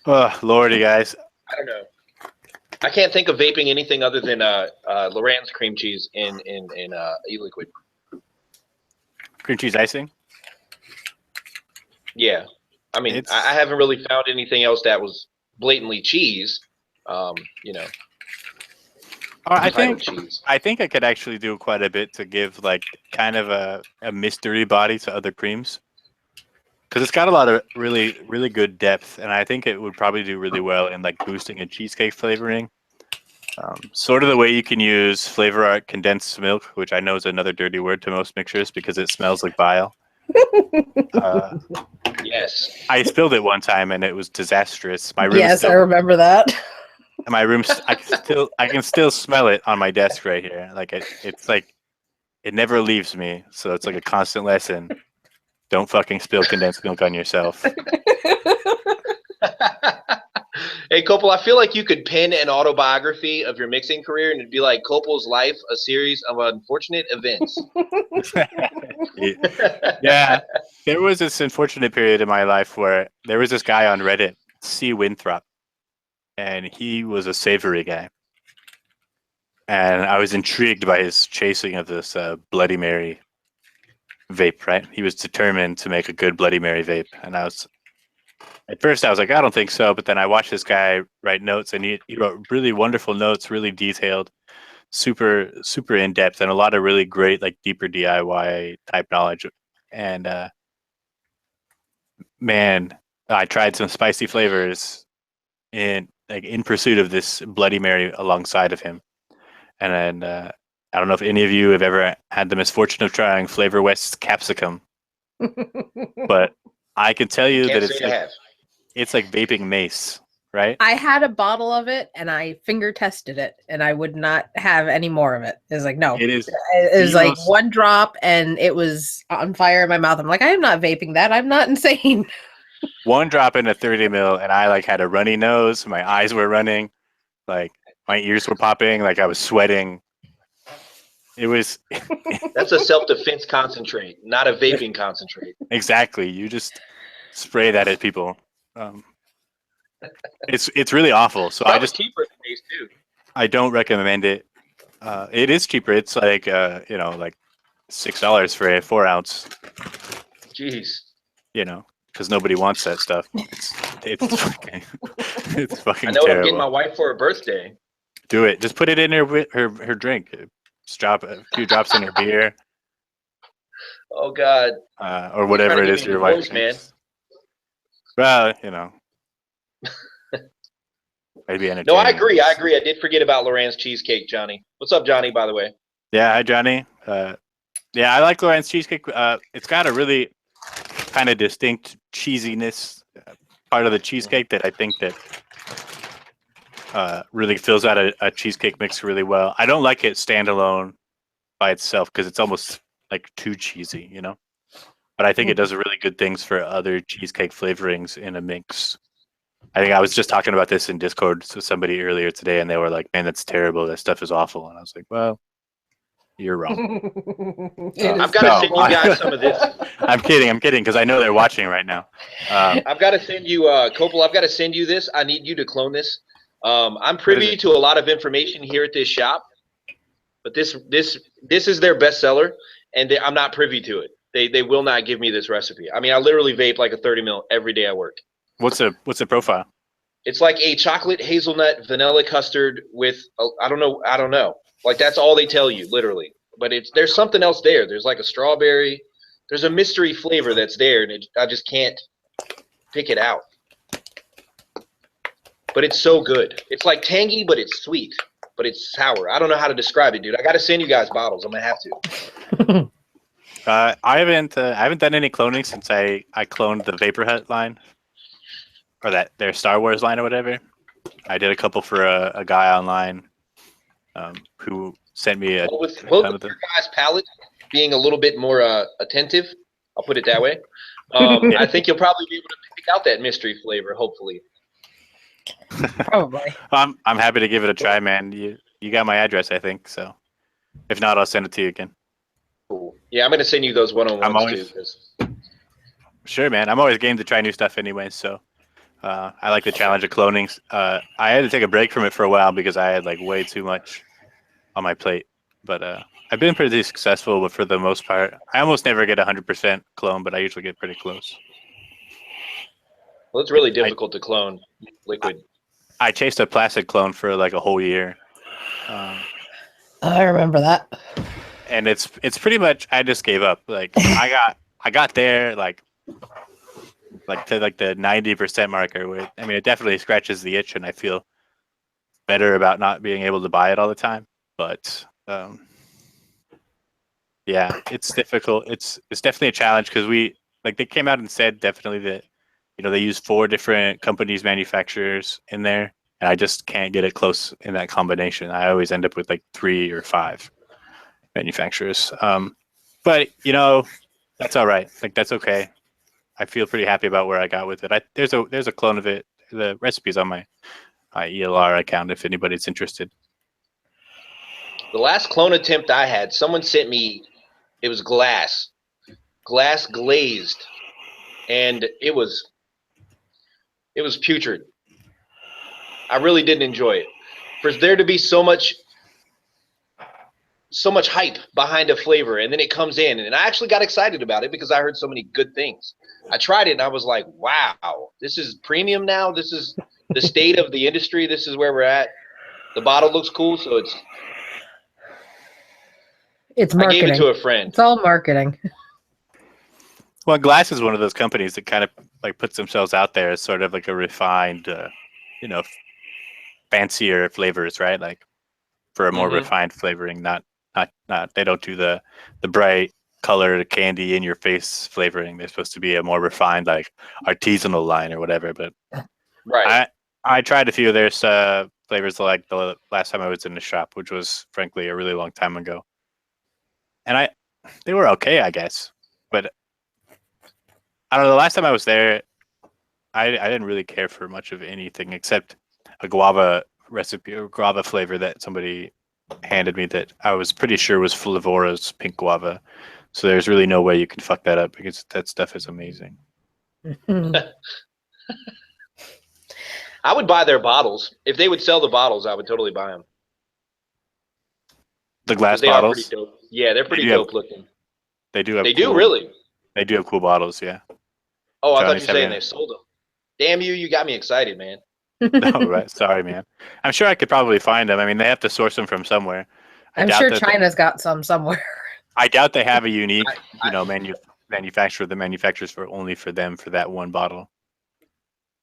Oh, Lordy, guys. I don't know. I can't think of vaping anything other than Lorenz cream cheese in e-liquid. Cream cheese icing. Yeah, I mean, It's. I haven't really found anything else that was blatantly cheese. You know, I titled think. cheese. I think I could actually do quite a bit to give like kind of a mystery body to other creams. Because it's got a lot of really good depth, and I think it would probably do really well in like boosting a cheesecake flavoring. Sort of the way you can use Flavor Art condensed milk, which I know is another dirty word to most mixers because it smells like bile. Yes. I spilled it one time and it was disastrous. My room Yes, still, I remember that. my room. I can still smell it on my desk right here. Like it's like it never leaves me. So it's like a constant lesson. Don't fucking spill condensed milk on yourself. Hey, Kopel, I feel like you could pen an autobiography of your mixing career, and it'd be like Kopel's life, a series of unfortunate events. Yeah, there was this unfortunate period in my life where there was this guy on Reddit, C. Winthrop, and he was a savory guy. And I was intrigued by his chasing of this Bloody Mary vape, right? He was determined to make a good Bloody Mary vape. And at first I was like, I don't think so. But then I watched this guy write notes, and he wrote really wonderful notes, really detailed, super in depth, and a lot of really great, like deeper DIY type knowledge. And man, I tried some spicy flavors in pursuit of this Bloody Mary alongside of him. And then I don't know if any of you have ever had the misfortune of trying Flavor West's capsicum, but I can tell you that it's like vaping mace, right? I had a bottle of it and I finger tested it and I would not have any more of it. It was like, no. It is. It was like one drop and it was on fire in my mouth. I'm like, I am not vaping that. I'm not insane. One drop in a 30 mil, and I like had a runny nose. My eyes were running, like my ears were popping, like I was sweating. It was. That's a self-defense concentrate, not a vaping concentrate. Exactly. You just spray that at people. It's really awful. So I just cheaper than these too. I don't recommend it. It is cheaper. It's like like $6 for a 4-ounce. Jeez. Because nobody wants that stuff. It's fucking it's fucking I know what I'm terrible. getting my wife for her birthday. Do it. Just put it in her drink. Just drop a few drops in her beer. Oh God. Or whatever it is your wife drinks. Well, maybe entertaining. No, I agree. I did forget about Lorenz cheesecake, Johnny. What's up, Johnny? By the way. Yeah, hi Johnny. Yeah, I like Lorenz cheesecake. It's got a really kind of distinct cheesiness part of the cheesecake that I think that really fills out a cheesecake mix really well. I don't like it standalone by itself because it's almost like too cheesy, you know. But I think it does really good things for other cheesecake flavorings in a mix. I think I was just talking about this in Discord to somebody earlier today, and they were like, "Man, that's terrible. That stuff is awful." And I was like, "Well, you're wrong." I've got to send you guys some of this. I'm kidding, because I know they're watching right now. I've got to send you, Kopel. I've got to send you this. I need you to clone this. I'm privy to a lot of information here at this shop, but this is their bestseller, and I'm not privy to it. They will not give me this recipe. I mean, I literally vape like a 30 mil every day I work. What's the profile? It's like a chocolate hazelnut vanilla custard with I don't know. Like that's all they tell you, literally. But there's something else there. There's like a strawberry. There's a mystery flavor that's there, and I just can't pick it out. But it's so good. It's like tangy, but it's sweet, but it's sour. I don't know how to describe it, dude. I got to send you guys bottles. I'm gonna have to. I haven't done any cloning since I cloned the Vapor Hut line, or their Star Wars line or whatever. I did a couple for a guy online who sent me a with ton of them. your guys' palate being a little bit more attentive, I'll put it that way. I think you'll probably be able to pick out that mystery flavor, hopefully. Probably. I'm happy to give it a try, man. You got my address, I think. So if not, I'll send it to you again. Cool. Yeah, I'm gonna send you those one-on-ones too. Sure, man. I'm always game to try new stuff anyway. So I like the challenge of cloning. I had to take a break from it for a while because I had like way too much on my plate. But I've been pretty successful. But for the most part, I almost never get 100% clone, but I usually get pretty close. Well, it's really difficult to clone liquid. I chased a plastic clone for like a whole year. I remember that. And it's pretty much I just gave up. Like I got there like to like the 90% marker. Where, I mean, it definitely scratches the itch, and I feel better about not being able to buy it all the time. But yeah, it's difficult. It's definitely a challenge because they came out and said definitely that they use 4 different companies, manufacturers in there, and I just can't get it close in that combination. I always end up with like 3 or 5 manufacturers. But that's all right. Like that's okay. I feel pretty happy about where I got with it. There's a clone of it. The recipe's on my ELR account if anybody's interested. The last clone attempt I had, someone sent me. It was glass glazed, and it was putrid. I really didn't enjoy it. For there to be so much hype behind a flavor, and then it comes in, and I actually got excited about it because I heard so many good things. I tried it and I was like, wow, this is premium now. This is the state of the industry. This is where we're at. The bottle looks cool, so it's marketing. I gave it to a friend. It's all marketing. Well, Glass is one of those companies that kind of like puts themselves out there as sort of like a refined, fancier flavors, right? Like for a more refined flavoring, not they don't do the bright colored candy in your face flavoring. They're supposed to be a more refined, like artisanal line or whatever. But right, I tried a few of their flavors like the last time I was in the shop, which was frankly a really long time ago, and they were okay, I guess. But I don't know. The last time I was there, I didn't really care for much of anything except a guava recipe or guava flavor that somebody handed me that I was pretty sure was Flavora's pink guava. So there's really no way you can fuck that up because that stuff is amazing. I would buy their bottles. If they would sell the bottles, I would totally buy them. The glass They bottles? are pretty dope. Yeah, they're pretty dope looking. They do have They do, really? They do have cool bottles, yeah. Oh, I thought you were saying they sold them. Damn you got me excited, man. No, right. Sorry, man. I'm sure I could probably find them. I mean, they have to source them from somewhere. I'm sure China's got some somewhere. I doubt they have a unique, manufacturer that manufactures only for them for that one bottle.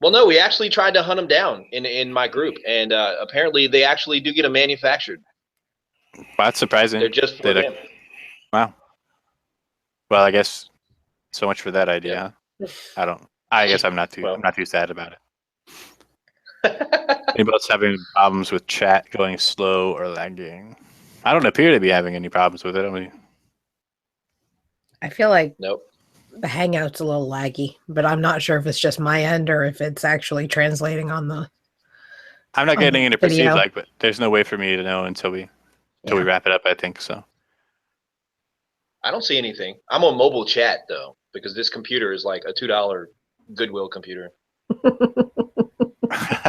Well, no, we actually tried to hunt them down in my group, and apparently they actually do get them manufactured. Well, that's surprising. They're just for them. Wow. Well, I guess so much for that idea. Yeah. I guess I'm not too sad about it. Anybody else having problems with chat going slow or lagging? I don't appear to be having any problems with it. I mean, I feel like Nope. the hangout's a little laggy, but I'm not sure if it's just my end or if it's actually translating on the I'm not getting into perceived video. lag, but there's no way for me to know until we wrap it up, I think so. I don't see anything. I'm on mobile chat though, because this computer is like a $2 Goodwill computer.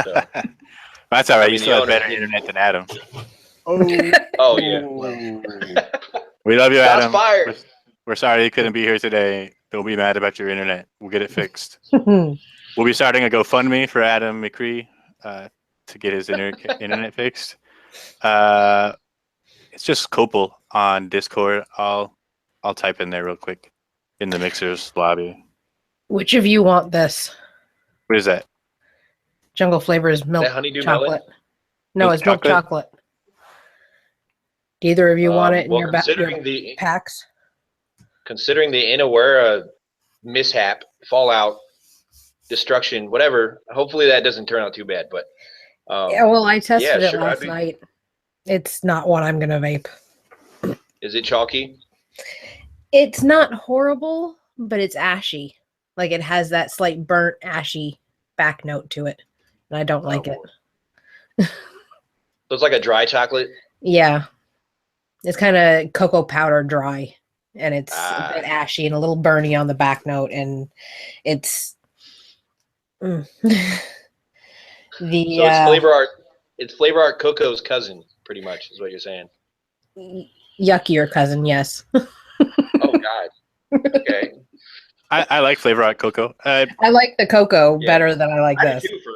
So, that's all right. I You mean, still the have better owner didn't- internet than Adam. Oh yeah. Well, We love you, shots Adam. fired. We're sorry you couldn't be here today. Don't be mad about your internet. We'll get it fixed. We'll be starting a GoFundMe for Adam McCree to get his internet fixed. It's just Kopel on Discord. I'll type in there real quick in the Mixers lobby. Which of you want this? What is that? Jungle Flavors milk That honeydew chocolate. melon? No, Milk it's milk chocolate? chocolate. Do either of you want it in Well, your considering the packs? Inawera mishap, fallout, destruction, whatever. Hopefully that doesn't turn out too bad. But Yeah, well, I tested it sure, last night. It's not one I'm gonna vape. Is it chalky? It's not horrible, but it's ashy. Like it has that slight burnt, ashy back note to it, and I don't like it. So it's like a dry chocolate. Yeah, it's kind of cocoa powder dry, and it's a bit ashy and a little burny on the back note, and it's the So it's flavor art. It's flavor art cocoa's cousin, pretty much, is what you're saying. yuckier cousin. Yes. Oh God. Okay. I like Flavor Art Cocoa. I like the cocoa better than I like I this. do too for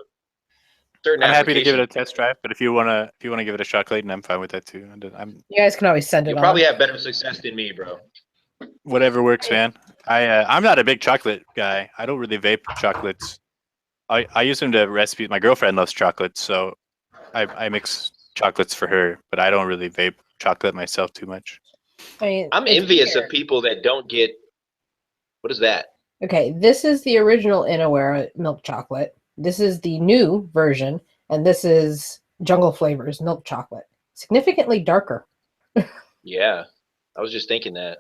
certain I'm happy to give it a applications. test drive, but if you wanna give it a shot, Clayton, I'm fine with that too. You guys can always send it You'll on. probably have better success than me, bro. Whatever works, man. I'm not a big chocolate guy. I don't really vape chocolates. I use them to recipes. My girlfriend loves chocolates, so I mix chocolates for her, but I don't really vape chocolate myself too much. I mean, I'm it's envious weird. of people that don't get. What is that? Okay, this is the original Inawera milk chocolate. This is the new version, and this is Jungle Flavors milk chocolate. Significantly darker, Yeah, I was just thinking that.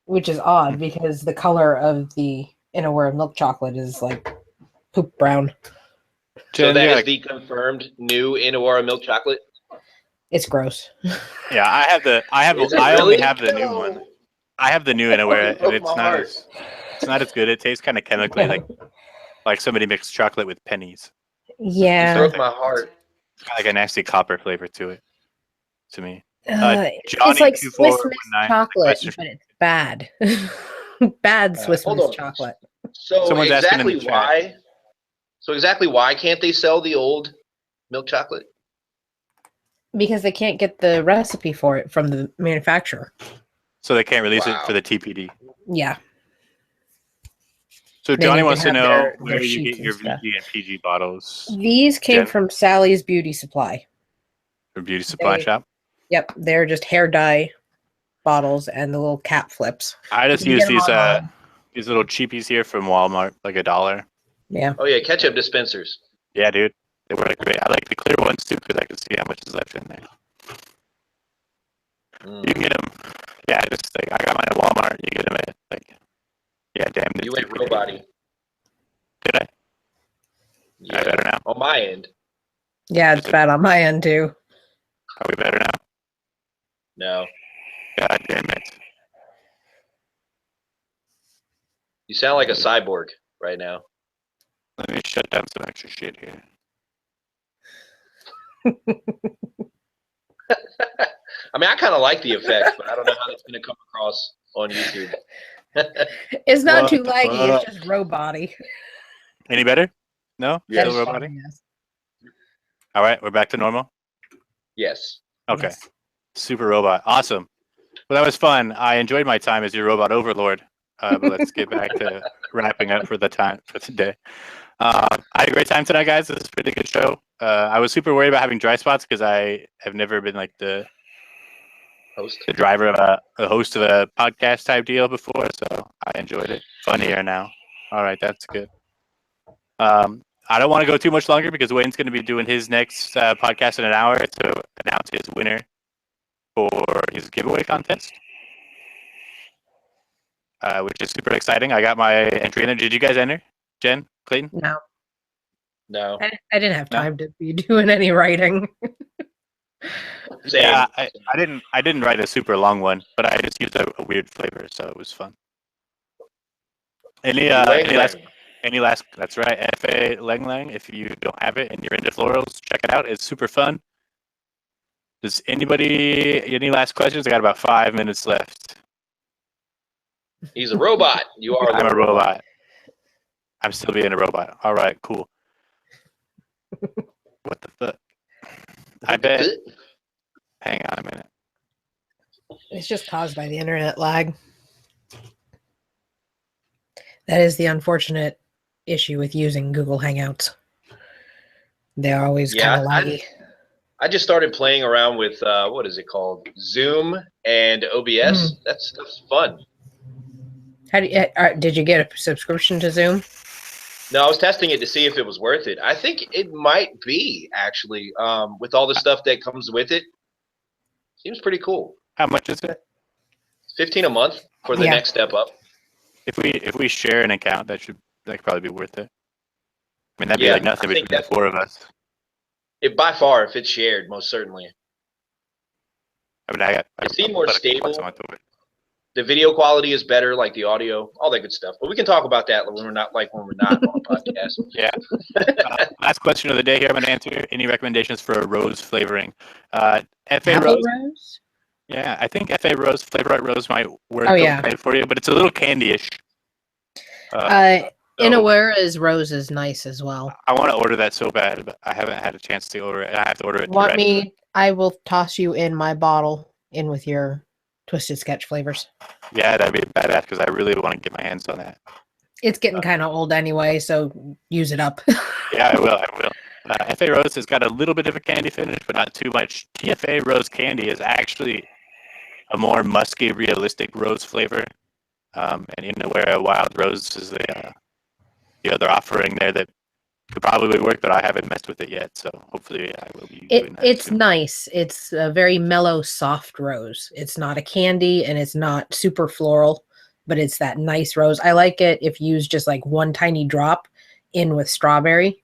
which is odd because the color of the Inawera milk chocolate is like poop brown. So Jen, that you is gotta- the confirmed new Inawara milk chocolate. It's gross. Yeah, I Is it I only really? have the new No. one. I have the new Inawera, and broke it's my not heart. as good. It tastes kind of chemically like somebody mixed chocolate with pennies. Yeah. Broke my heart. It's got like a nasty copper flavor to it. To me, It's like Swiss 2419 Miss chocolate, but it's bad. Bad Swiss hold Miss on. chocolate. So Someone's asking in the exactly chat. why? So exactly why can't they sell the old milk chocolate? Because they can't get the recipe for it from the manufacturer. So they can't release it Wow. for the TPD. Yeah. So They Johnny need to wants to have know their where you sheets get your and stuff. VG and PG bottles These came Jen? from Sally's Beauty Supply. from Beauty Supply They- Shop. Yep, they're just hair dye bottles and the little cap flips. I just You use can get them online. these little cheapies here from Walmart, like $1. Yeah. Oh yeah, ketchup dispensers. Yeah, dude, they work great. I like the clear ones too because I can see how much is left in there. You can get them. Yeah, just like I got mine at Walmart. You get them at damn. You went robot-y. Did I? Yeah. I better now. On my end, Yeah, it's bad on my end too. Are we better now? no. God damn it. You sound like a cyborg right now. Let me shut down some extra shit here. I mean, I kind of like the effects, but I don't know how that's going to come across on YouTube. It's not What too the laggy, fuck? it's just robot-y. Any better? No? Yes. Still That's robotic? fine, yes. All right, we're back to normal. Yes. Okay. Yes. Super robot. Awesome. Well, that was fun. I enjoyed my time as your robot overlord. But let's get back to wrapping up for the time for today. I had a great time tonight, guys. This is a pretty good show. I was super worried about having dry spots because I have never been like the Host. driver of a host of a podcast type deal before, so I enjoyed it. Funnier now. All right, that's good. I don't want to go too much longer because Wayne's going to be doing his next podcast in an hour to announce his winner for his giveaway contest. which is super exciting. I got my entry in there. Did you guys enter, Jen, Clayton? No. I didn't have time to be doing any writing. Same. Yeah, I didn't write a super long one, but I just used a weird flavor, so it was fun. Any last? That's right, FA Lang Lang. If you don't have it and you're into florals, check it out. It's super fun. Does anybody any last questions? I got about 5 minutes left. He's a robot. You are. I'm a robot. I'm still being a robot. All right, cool. What the fuck? I bet. Hang on a minute. It's just caused by the internet lag. That is the unfortunate issue with using Google Hangouts. They're always kind of laggy. I just started playing around with what is it called? Zoom and OBS. That stuff's fun. How did you get a subscription to Zoom? No, I was testing it to see if it was worth it. I think it might be actually, with all the stuff that comes with it. Seems pretty cool. How much is it? $15 a month for the next step up. If we share an account, that could probably be worth it. I mean, that'd be like nothing between the four of us. It by far, if it's shared, most certainly. I mean, it seems more stable. The video quality is better, like the audio, all that good stuff. But we can talk about that when we're not on a podcast. Yeah. Last question of the day here. I'm going to answer any recommendations for a rose flavoring. FA Rose. Yeah, I think FA Rose, Flavor Rose might work okay for you, but it's a little candy-ish. Inawera's Rose is nice as well. I want to order that so bad, but I haven't had a chance to order it. I have to order it. I will toss you in my bottle in with your Twisted Sketch flavors. Yeah, that'd be badass because I really want to get my hands on that. It's getting kind of old anyway, so use it up. Yeah, I will. FA Rose has got a little bit of a candy finish, but not too much. TFA Rose Candy is actually a more musky, realistic rose flavor. And Inawera Wild Rose is the other offering there that could probably work, but I haven't messed with it yet, so hopefully I will be doing that It's soon. nice. It's a very mellow, soft rose. It's not a candy, and it's not super floral, but it's that nice rose. I like it if you use just like one tiny drop in with strawberry,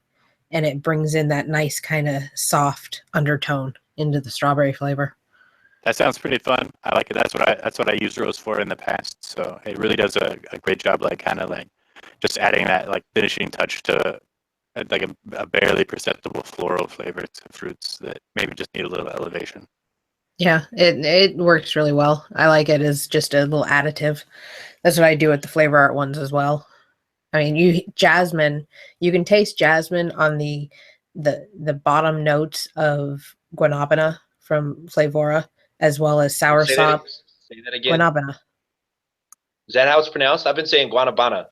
and it brings in that nice kind of soft undertone into the strawberry flavor. That sounds pretty fun. I like it. That's what I used rose for in the past, so it really does a great job, like kind of like just adding that like finishing touch to like a barely perceptible floral flavor to fruits that maybe just need a little elevation. Yeah, it works really well. I like it as just a little additive. That's what I do with the flavor art ones as well. I mean, jasmine, you can taste jasmine on the bottom notes of guanabana from Flavora, as well as soursop. Say that again. Guanabana. Is that how it's pronounced? I've been saying guanabana.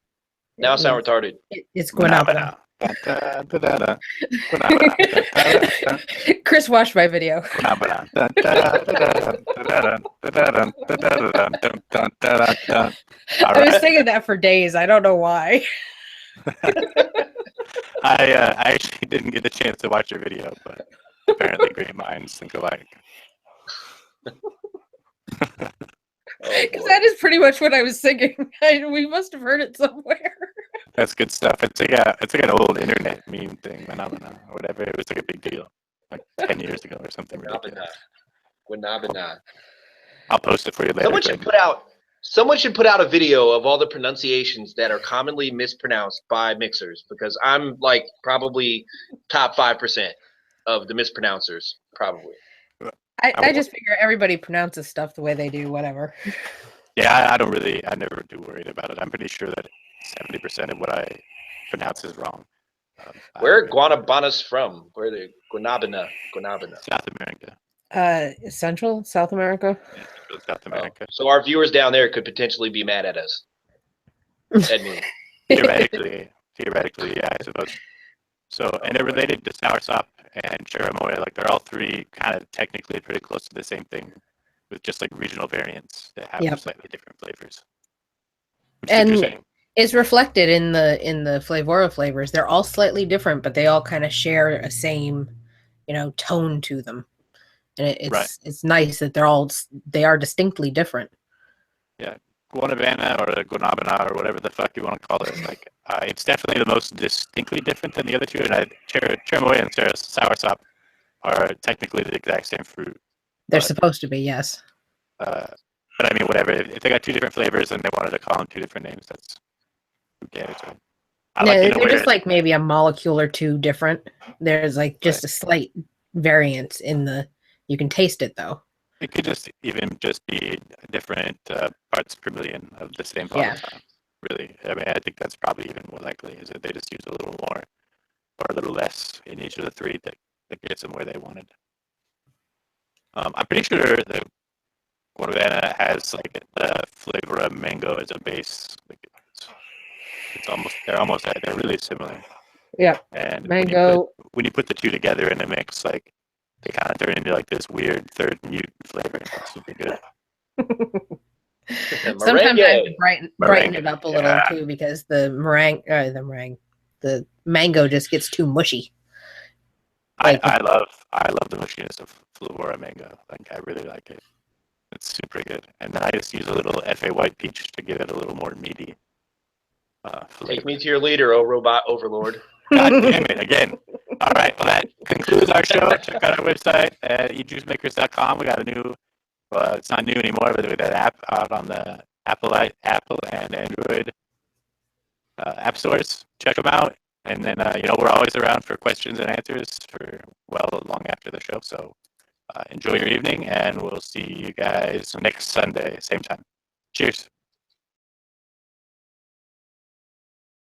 Now I sound retarded. It's guanabana. Chris watched my video. I was singing that for days. I don't know why. I actually didn't get the chance to watch your video, but apparently great minds think alike. Because that is pretty much what I was singing. We must have heard it somewhere. That's good stuff. It's like an old internet meme thing, phenomena or whatever. It was like a big deal, like 10 years ago or something ridiculous. Guanabana. I'll post it for you later. Someone should put out a video of all the pronunciations that are commonly mispronounced by mixers, because I'm like probably top 5% of the mispronouncers, probably. I just figure everybody pronounces stuff the way they do, whatever. Yeah, I never do worry about it. I'm pretty sure that 70% of what I pronounce is wrong. Where are guanabanas from? Where are they? Guanabana. South America. Central South America. Yeah, Central South America. So our viewers down there could potentially be mad at us. At me. Theoretically, yeah, I suppose. So, and they're related to soursop and cherimoya. Like they're all three kind of technically pretty close to the same thing, with just like regional variants that have slightly different flavors. And it's reflected in the Flavora flavors. They're all slightly different, but they all kind of share a same, tone to them. And it's nice that they are distinctly different. Yeah, guanabana or the guanabana or whatever the fuck you want to call it. Like, it's definitely the most distinctly different than the other two. And cherimoya and soursop are technically the exact same fruit. They're But, supposed to be, yes. but I mean, whatever. If they got two different flavors and they wanted to call them two different names, that's who cares, right? They're just like maybe a molecule or two different. There's like just Right. a slight variance in the. You can taste it though. It could just be different parts per million of the same polymer. Really, I mean, I think that's probably even more likely. Is that they just use a little more or a little less in each of the three that gets them where they wanted. I'm pretty sure the guanabana has like the flavor of mango as a base. Like they're really similar. Yeah. And Mango. when you put the two together in a mix, like they kind of turn into like this weird third mutant flavor. It's super good. Sometimes I have to brighten it up a little too because the mango just gets too mushy. Like, I love the mushiness of Flavora mango. Like I really like it. It's super good. And then I just use a little FA white peach to give it a little more meaty flavor. Take me to your leader, oh robot overlord. God damn it, again. All right, well, that concludes our show. Check out our website at ejuicemakers.com. We got a new, well, it's not new anymore, but we got an app out on the Apple and Android app stores. Check them out. And then, we're always around for questions and answers for long after the show. So enjoy your evening, and we'll see you guys next Sunday, same time. Cheers.